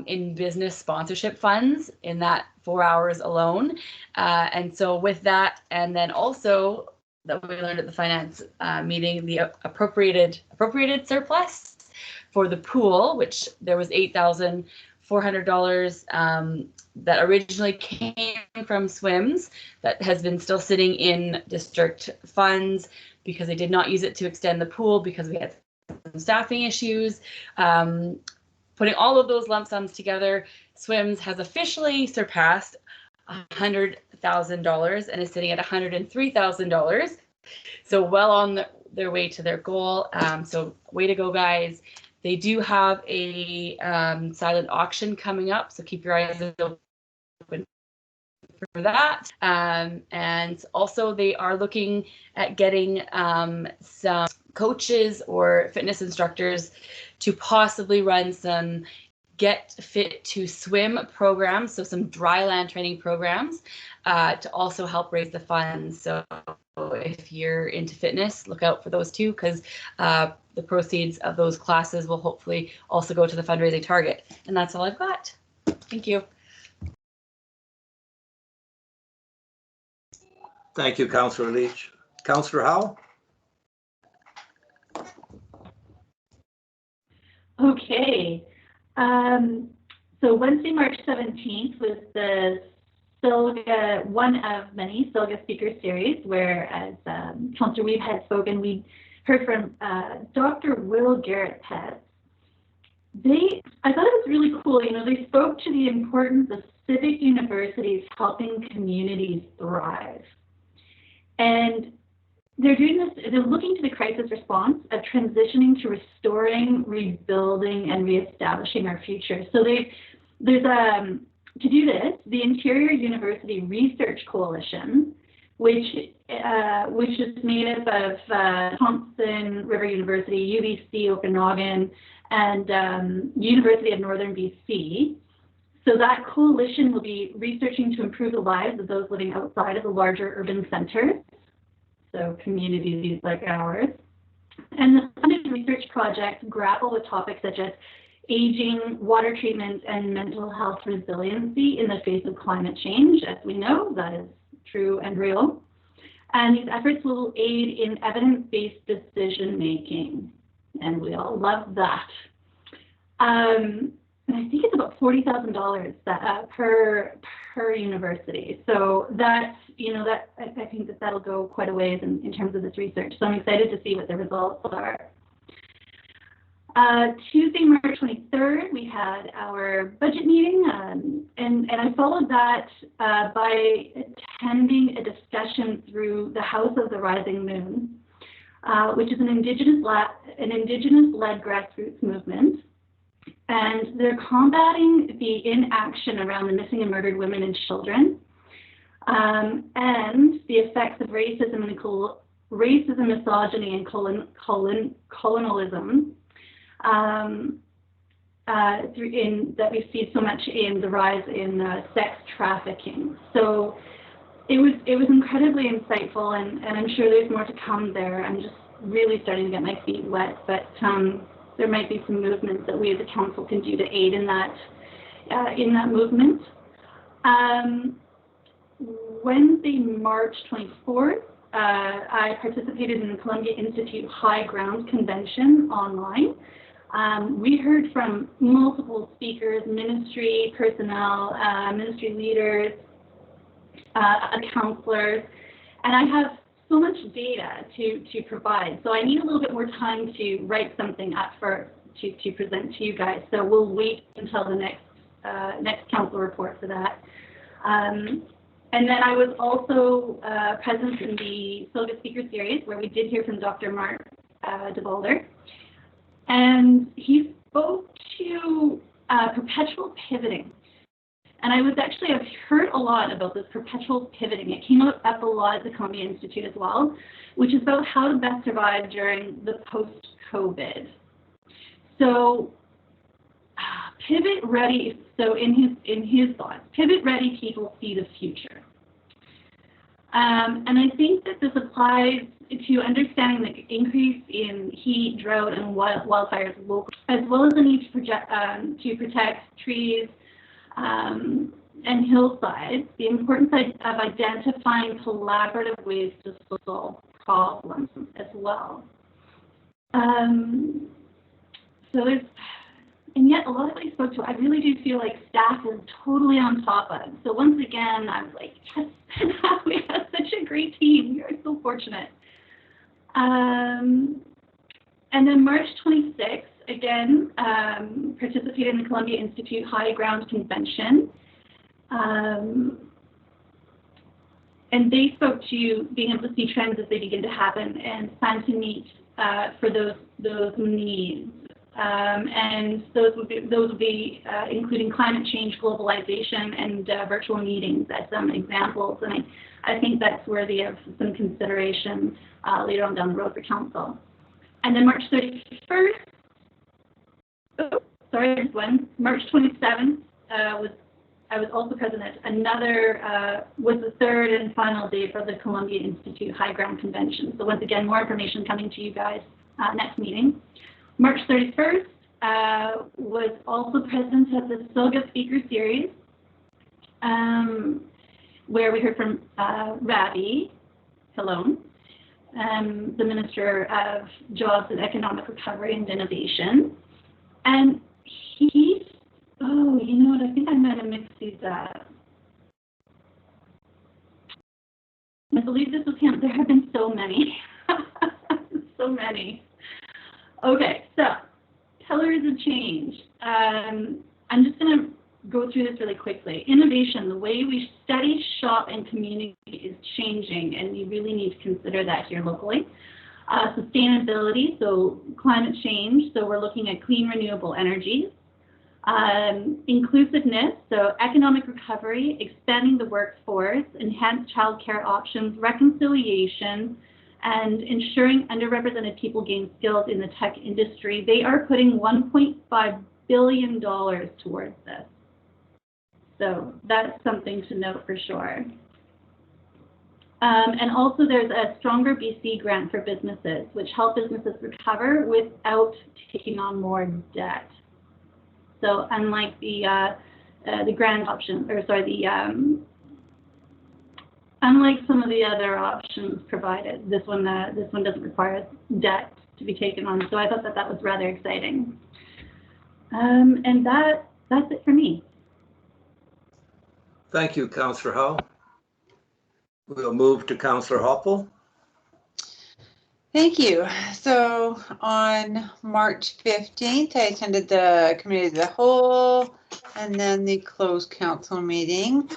in business sponsorship funds in that 4 hours alone. And so with that, and then also that we learned at the finance meeting, the appropriated surplus for the pool, which there was $8,400 that originally came from SWIMS that has been still sitting in district funds because they did not use it to extend the pool because we had some staffing issues. Putting all of those lump sums together, SWIMS has officially surpassed $100,000 and is sitting at $103,000. So well on their way to their goal. So way to go, guys. They do have a silent auction coming up, so keep your eyes open for that. And also they are looking at getting some coaches or fitness instructors to possibly run some Get Fit to Swim programs, so some dry land training programs to also help raise the funds. So if you're into fitness, look out for those too, because the proceeds of those classes will hopefully also go to the fundraising target. And that's all I've got. Thank you. Thank you, Councillor Leach. Councillor Howe? Okay. So Wednesday, March 17th was the SILGA, one of many SILGA speaker series, where, as Councillor Weave had spoken, we heard from Dr. Will Garrett-Petts. I thought it was really cool. You know, they spoke to the importance of civic universities helping communities thrive. And they're doing this, they're looking to the crisis response of transitioning to restoring, rebuilding, and reestablishing our future. So to do this, the Interior University Research Coalition, which is made up of Thompson River University, UBC Okanagan, and University of Northern BC. So that coalition will be researching to improve the lives of those living outside of the larger urban centers, so communities like ours. And the funding research projects grapple with topics such as aging, water treatment, and mental health resiliency in the face of climate change. As we know, that is true and real. And these efforts will aid in evidence-based decision-making. And we all love that. And I think it's about $40,000 per university. So that, that I think that'll go quite a ways in terms of this research. So I'm excited to see what the results are. Tuesday, March 23rd, we had our budget meeting, and I followed that by attending a discussion through the House of the Rising Moon, which is an Indigenous-led grassroots movement. And they're combating the inaction around the missing and murdered women and children, and the effects of racism, misogyny, and colonialism that we see so much in the rise in sex trafficking. So it was incredibly insightful, and I'm sure there's more to come there. I'm just really starting to get my feet wet, but there might be some movements that we as a council can do to aid in that movement. Wednesday, March 24th, I participated in the Columbia Institute High Ground Convention online. We heard from multiple speakers, ministry personnel, ministry leaders, counselors, and I have so much data to provide. So I need a little bit more time to write something up to present to you guys. So we'll wait until the next council report for that. And then I was also present in the SOGA Speaker Series, where we did hear from Dr. Mark DeVolder. And he spoke to perpetual pivoting. And I've heard a lot about this perpetual pivoting. It came up a lot at the Columbia Institute as well, which is about how to best survive during the post-COVID. So pivot ready, so in his thoughts, pivot ready people see the future. And I think that this applies to understanding the increase in heat, drought, and wildfires locally, as well as the need to protect trees and hillsides, the importance of identifying collaborative ways to solve problems as well. And yet a lot of what I spoke to, I really do feel like staff is totally on top of. So once again, I was like, yes, we have such a great team. We are so fortunate. And then March 26th, again, participated in the Columbia Institute High Ground Convention. And they spoke to being able to see trends as they begin to happen and plan to meet for those needs. And those would be including climate change, globalization, and virtual meetings as some examples. And I think that's worthy of some consideration later on down the road for council. And then March 31st, March 27th I was also present at was the third and final day for the Columbia Institute High Ground Convention. So once again, more information coming to you guys next meeting. March 31st was also present at the SOGA Speaker Series, where we heard from Ravi Pillone, the Minister of Jobs and Economic Recovery and Innovation. And you know what, I think I might have mixed these up. I believe this was him. There have been so many. So many. Okay, so pillars of change. I'm just going to go through this really quickly. Innovation, the way we study, shop, and communicate is changing, and you really need to consider that here locally. Sustainability, so climate change, so we're looking at clean, renewable energies. Inclusiveness, so economic recovery, expanding the workforce, enhanced childcare options, reconciliation, and ensuring underrepresented people gain skills in the tech industry. They are putting $1.5 billion towards this. So that's something to note for sure. And also there's a Stronger BC grant for businesses, which help businesses recover without taking on more debt. So unlike the grant option, or sorry, unlike some of the other options provided, this one doesn't require debt to be taken on. So I thought that was rather exciting. And that's it for me. Thank you, Councillor Howe. We'll move to Councillor Hoppel. Thank you. So on March 15th, I attended the Committee of the Whole and then the closed council meeting.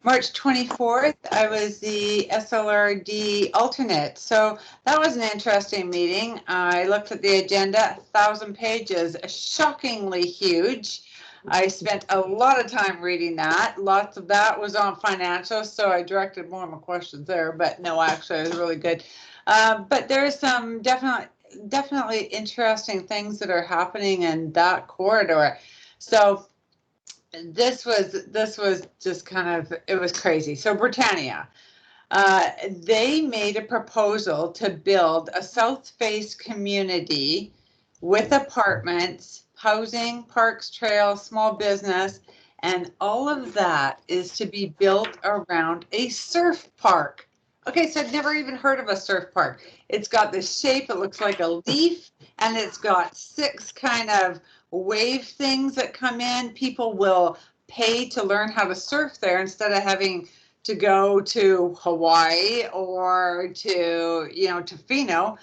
March 24th, I was the SLRD alternate. So that was an interesting meeting. I looked at the agenda, 1,000 pages, shockingly huge. I spent a lot of time reading that. Lots of that was on financials, so I directed more of my questions there, but no, actually it was really good. But there's some definitely interesting things that are happening in that corridor. So this was just kind of, it was crazy. So Britannia, they made a proposal to build a south face community with apartments, housing, parks, trails, small business, and all of that is to be built around a surf park. Okay, so I'd never even heard of a surf park. It's got this shape, it looks like a leaf, and it's got 6 kind of wave things that come in. People will pay to learn how to surf there instead of having to go to Hawaii or to, Tofino.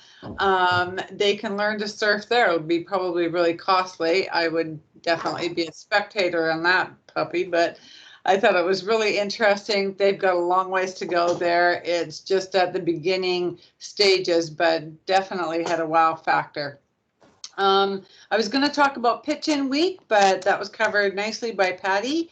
They can learn to surf there. It would be probably really costly. I would definitely be a spectator on that puppy, but I thought it was really interesting. They've got a long ways to go there. It's just at the beginning stages, but definitely had a wow factor. I was going to talk about Pitch-In Week, but that was covered nicely by Patty.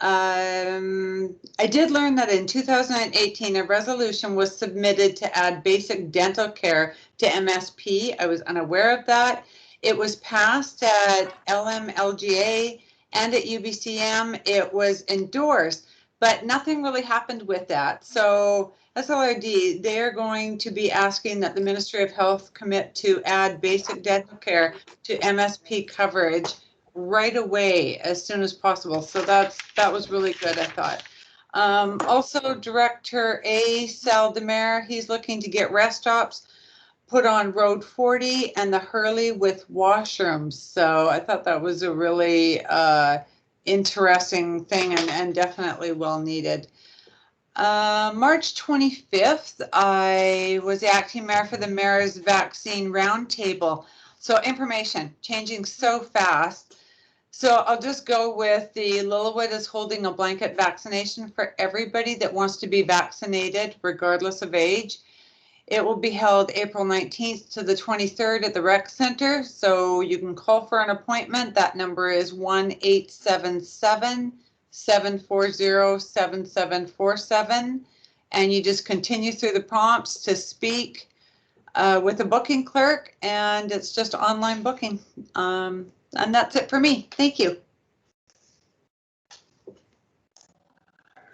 I did learn that in 2018, a resolution was submitted to add basic dental care to MSP. I was unaware of that. It was passed at LMLGA and at UBCM. It was endorsed, but nothing really happened with that. So SLRD, they're going to be asking that the Ministry of Health commit to add basic dental care to MSP coverage right away as soon as possible. So that was really good, I thought. Also, Director Sal Demare, he's looking to get rest stops put on Road 40 and the Hurley with washrooms. So I thought that was a really interesting thing and definitely well needed. March 25th, I was the acting mayor for the Mayor's Vaccine Roundtable. So information changing so fast. So I'll just go with the Lillooet is holding a blanket vaccination for everybody that wants to be vaccinated, regardless of age. It will be held April 19th to the 23rd at the Rec Center. So you can call for an appointment. That number is 1-877-740-7747. And you just continue through the prompts to speak with the booking clerk, and it's just online booking. And that's it for me. Thank you.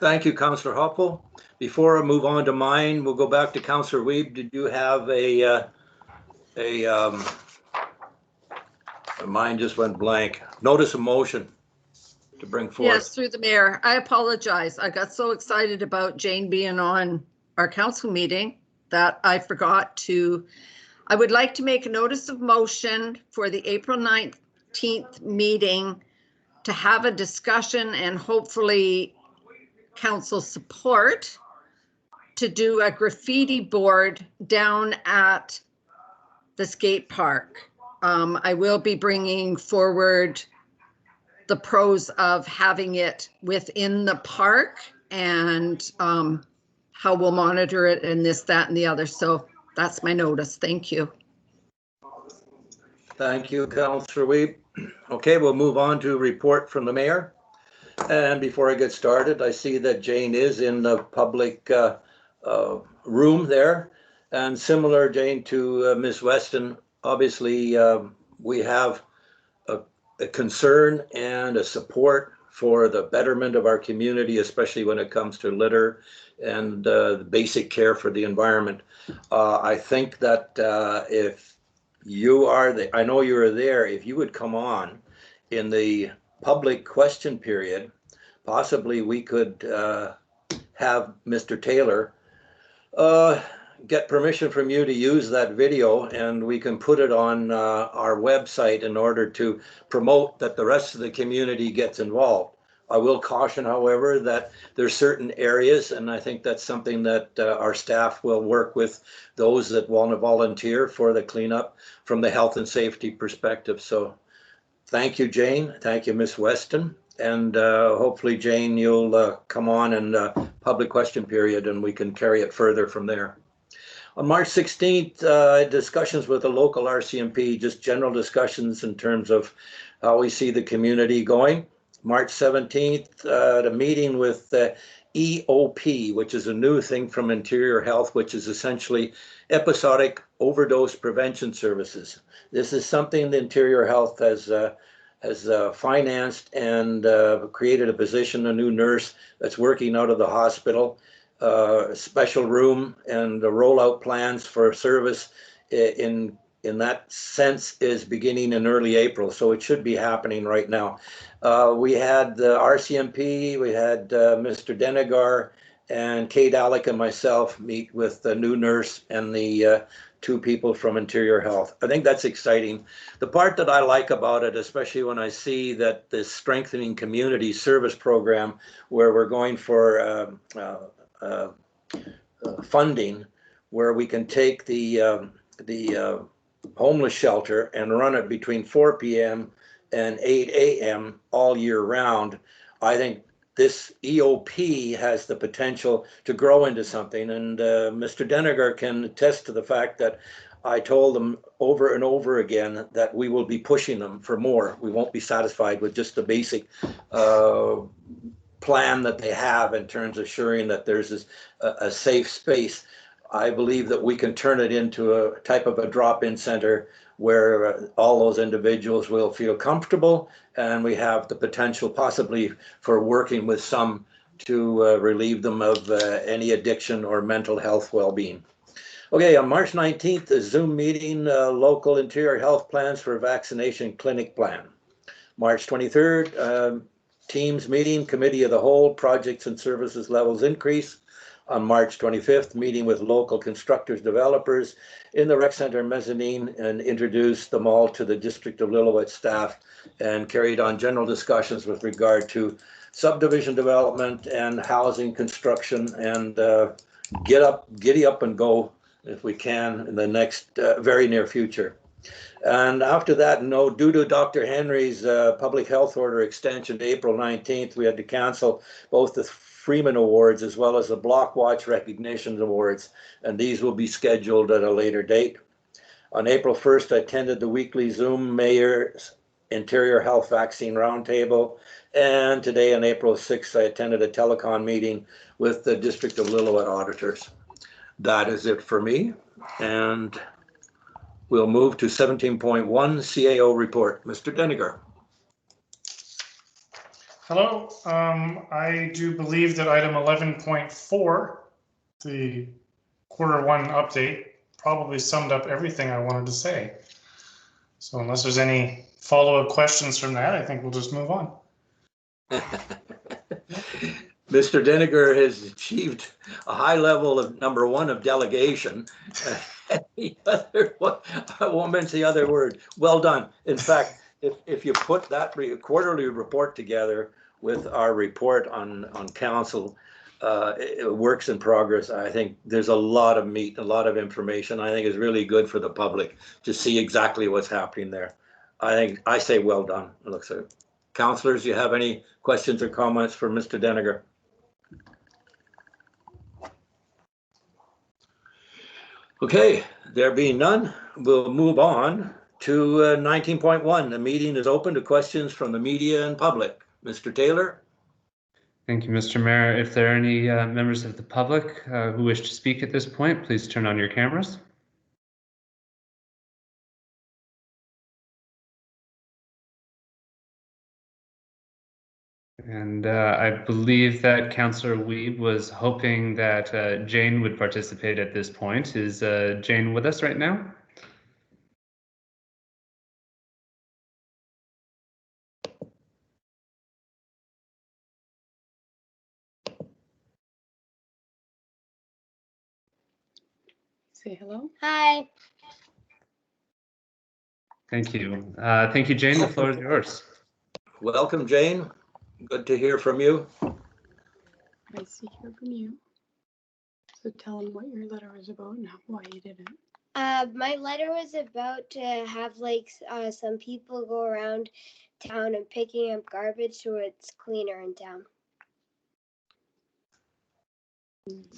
Thank you, Councillor Hoppel. Before I move on to mine, we'll go back to Councillor Wiebe. Did you have mine just went blank. Notice of motion to bring forth. Yes, through the mayor. I apologize. I got so excited about Jane being on our council meeting that I forgot to. I would like to make a notice of motion for the April 19th meeting to have a discussion and hopefully council support to do a graffiti board down at the skate park. I will be bringing forward the pros of having it within the park and how we'll monitor it and this, that, and the other. So that's my notice. Thank you. Thank you, Councillor Wiebe. Okay, we'll move on to report from the mayor. And before I get started, I see that Jane is in the public room there. And similar, Jane, to Ms. Weston, obviously we have a concern and a support for the betterment of our community, especially when it comes to litter and the basic care for the environment. I think that if you are I know you were there, if you would come on in the public question period, possibly we could have Mr. Taylor get permission from you to use that video, and we can put it on our website in order to promote that the rest of the community gets involved. I will caution, however, that there's certain areas, and I think that's something that our staff will work with those that want to volunteer for the cleanup from the health and safety perspective. So thank you, Jane. Thank you, Miss Weston. And hopefully, Jane, you'll come on in public question period and we can carry it further from there. On March 16th, discussions with the local RCMP, just general discussions in terms of how we see the community going. March 17th, the meeting with EOP, which is a new thing from Interior Health, which is essentially episodic overdose prevention services. This is something the Interior Health has financed and created a position, a new nurse that's working out of the hospital, special room, and the rollout plans for service in that sense is beginning in early April, so it should be happening right now. We had the RCMP, we had Mr. Denegar, and Kate Alec and myself meet with the new nurse and the two people from Interior Health. I think that's exciting. The part that I like about it, especially when I see that this Strengthening Community Service program, where we're going for funding, where we can take the homeless shelter and run it between 4 p.m. and 8 a.m. all year round. I think this EOP has the potential to grow into something, and Mr. Denegar can attest to the fact that I told them over and over again that we will be pushing them for more. We won't be satisfied with just the basic plan that they have in terms of assuring that there's a safe space. I believe that we can turn it into a type of a drop-in center where all those individuals will feel comfortable, and we have the potential possibly for working with some to relieve them of any addiction or mental health well-being. Okay, on March 19th, a Zoom meeting, local Interior Health plans for vaccination clinic plan. March 23rd, Teams meeting, committee of the whole, projects and services levels increase. On March 25th, meeting with local constructors, developers in the rec center mezzanine, and introduced them all to the District of Lillooet staff, and carried on general discussions with regard to subdivision development and housing construction, and giddy up and go if we can in the next very near future. And after that, due to Dr. Henry's public health order extension to April 19th, we had to cancel both the Freeman Awards as well as the Block Watch Recognition Awards, and these will be scheduled at a later date. On April 1st, I attended the weekly Zoom Mayor's Interior Health Vaccine Roundtable, and today on April 6th, I attended a telecon meeting with the District of Lillooet auditors. That is it for me, and we'll move to 17.1 CAO report. Mr. Denegar. Hello, I do believe that item 11.4, the Q1 update, probably summed up everything I wanted to say. So unless there's any follow-up questions from that, I think we'll just move on. Mr. Denegar has achieved a high level of #1 of delegation. The other one, I won't mention the other word. Well done. In fact, if you put that quarterly report together with our report on council, works in progress, I think there's a lot of meat, a lot of information. I think is really good for the public to see exactly what's happening there. I say well done. It looks like. Councillors, do you have any questions or comments for Mr. Denegar? Okay, there being none, we'll move on to 19.1. The meeting is open to questions from the media and public. Mr. Taylor. Thank you, Mr. Mayor. If there are any members of the public who wish to speak at this point, please turn on your cameras. And I believe that Councillor Wiebe was hoping that Jane would participate at this point. Is Jane with us right now? Say hello. Hi. Thank you. Thank you, Jane. The floor is yours. Welcome, Jane. Good to hear from you. Nice to hear from you. So tell them what your letter was about and why you did it. My letter was about to have like some people go around town and picking up garbage so it's cleaner in town.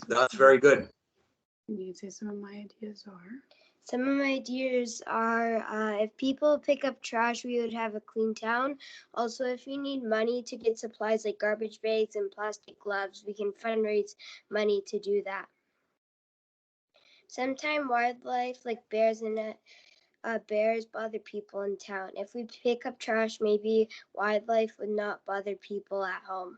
That's very good. You can say some of my ideas are. Some of my ideas are if people pick up trash, we would have a clean town. Also, if you need money to get supplies like garbage bags and plastic gloves, we can fundraise money to do that. Sometimes wildlife like bears and bears bother people in town. If we pick up trash, maybe wildlife would not bother people at home.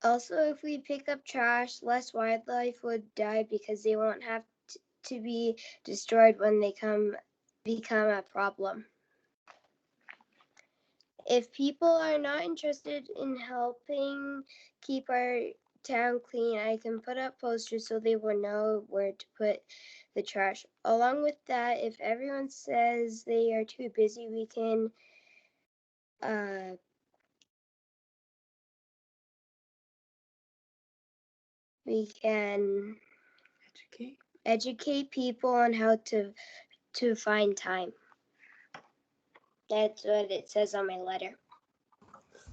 Also, if we pick up trash, less wildlife would die because they won't have to be destroyed when they become a problem. If people are not interested in helping keep our town clean, I can put up posters so they will know where to put the trash. Along with that, if everyone says they are too busy, we can educate people on how to find time. That's what it says on my letter.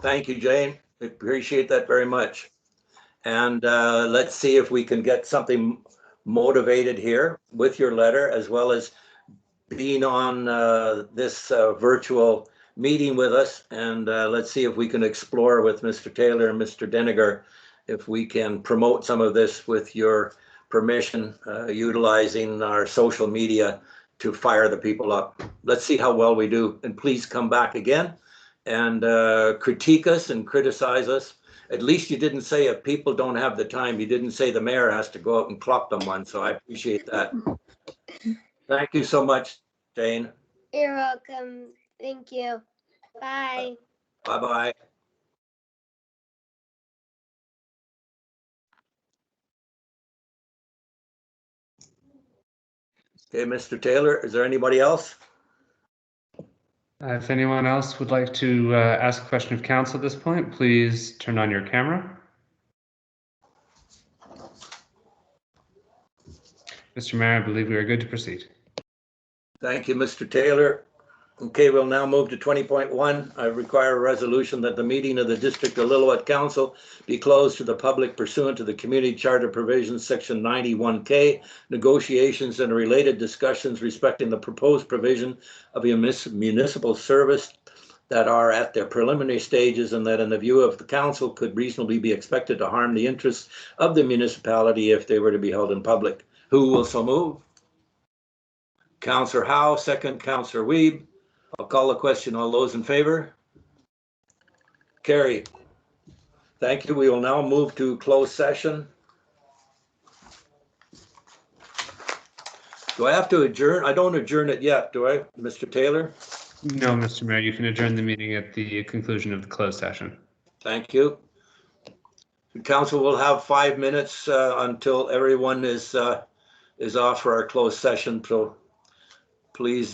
Thank you, Jane. I appreciate that very much. And let's see if we can get something motivated here with your letter, as well as being on this virtual meeting with us. And let's see if we can explore with Mr. Taylor and Mr. Deniger if we can promote some of this with your permission, utilizing our social media to fire the people up. Let's see how well we do. And please come back again and critique us and criticize us. At least you didn't say if people don't have the time, you didn't say the mayor has to go out and clock them one. So I appreciate that. Thank you so much, Jane. You're welcome. Thank you. Bye. Bye-bye. Okay, Mr. Taylor, is there anybody else? If anyone else would like to ask a question of council at this point, please turn on your camera. Mr. Mayor, I believe we are good to proceed. Thank you, Mr. Taylor. Okay, we'll now move to 20.1. I require a resolution that the meeting of the District of Lillooet Council be closed to the public pursuant to the Community Charter Provisions, Section 91K, negotiations and related discussions respecting the proposed provision of a municipal service that are at their preliminary stages, and that in the view of the council could reasonably be expected to harm the interests of the municipality if they were to be held in public. Who will so move? Councillor Howe, second. Councillor Wiebe. I'll call the question. All those in favor? Carried. Thank you. We will now move to closed session. Do I have to adjourn? I don't adjourn it yet, do I, Mr. Taylor? No, Mr. Mayor, you can adjourn the meeting at the conclusion of the closed session. Thank you. The council will have 5 minutes until everyone is off for our closed session. So please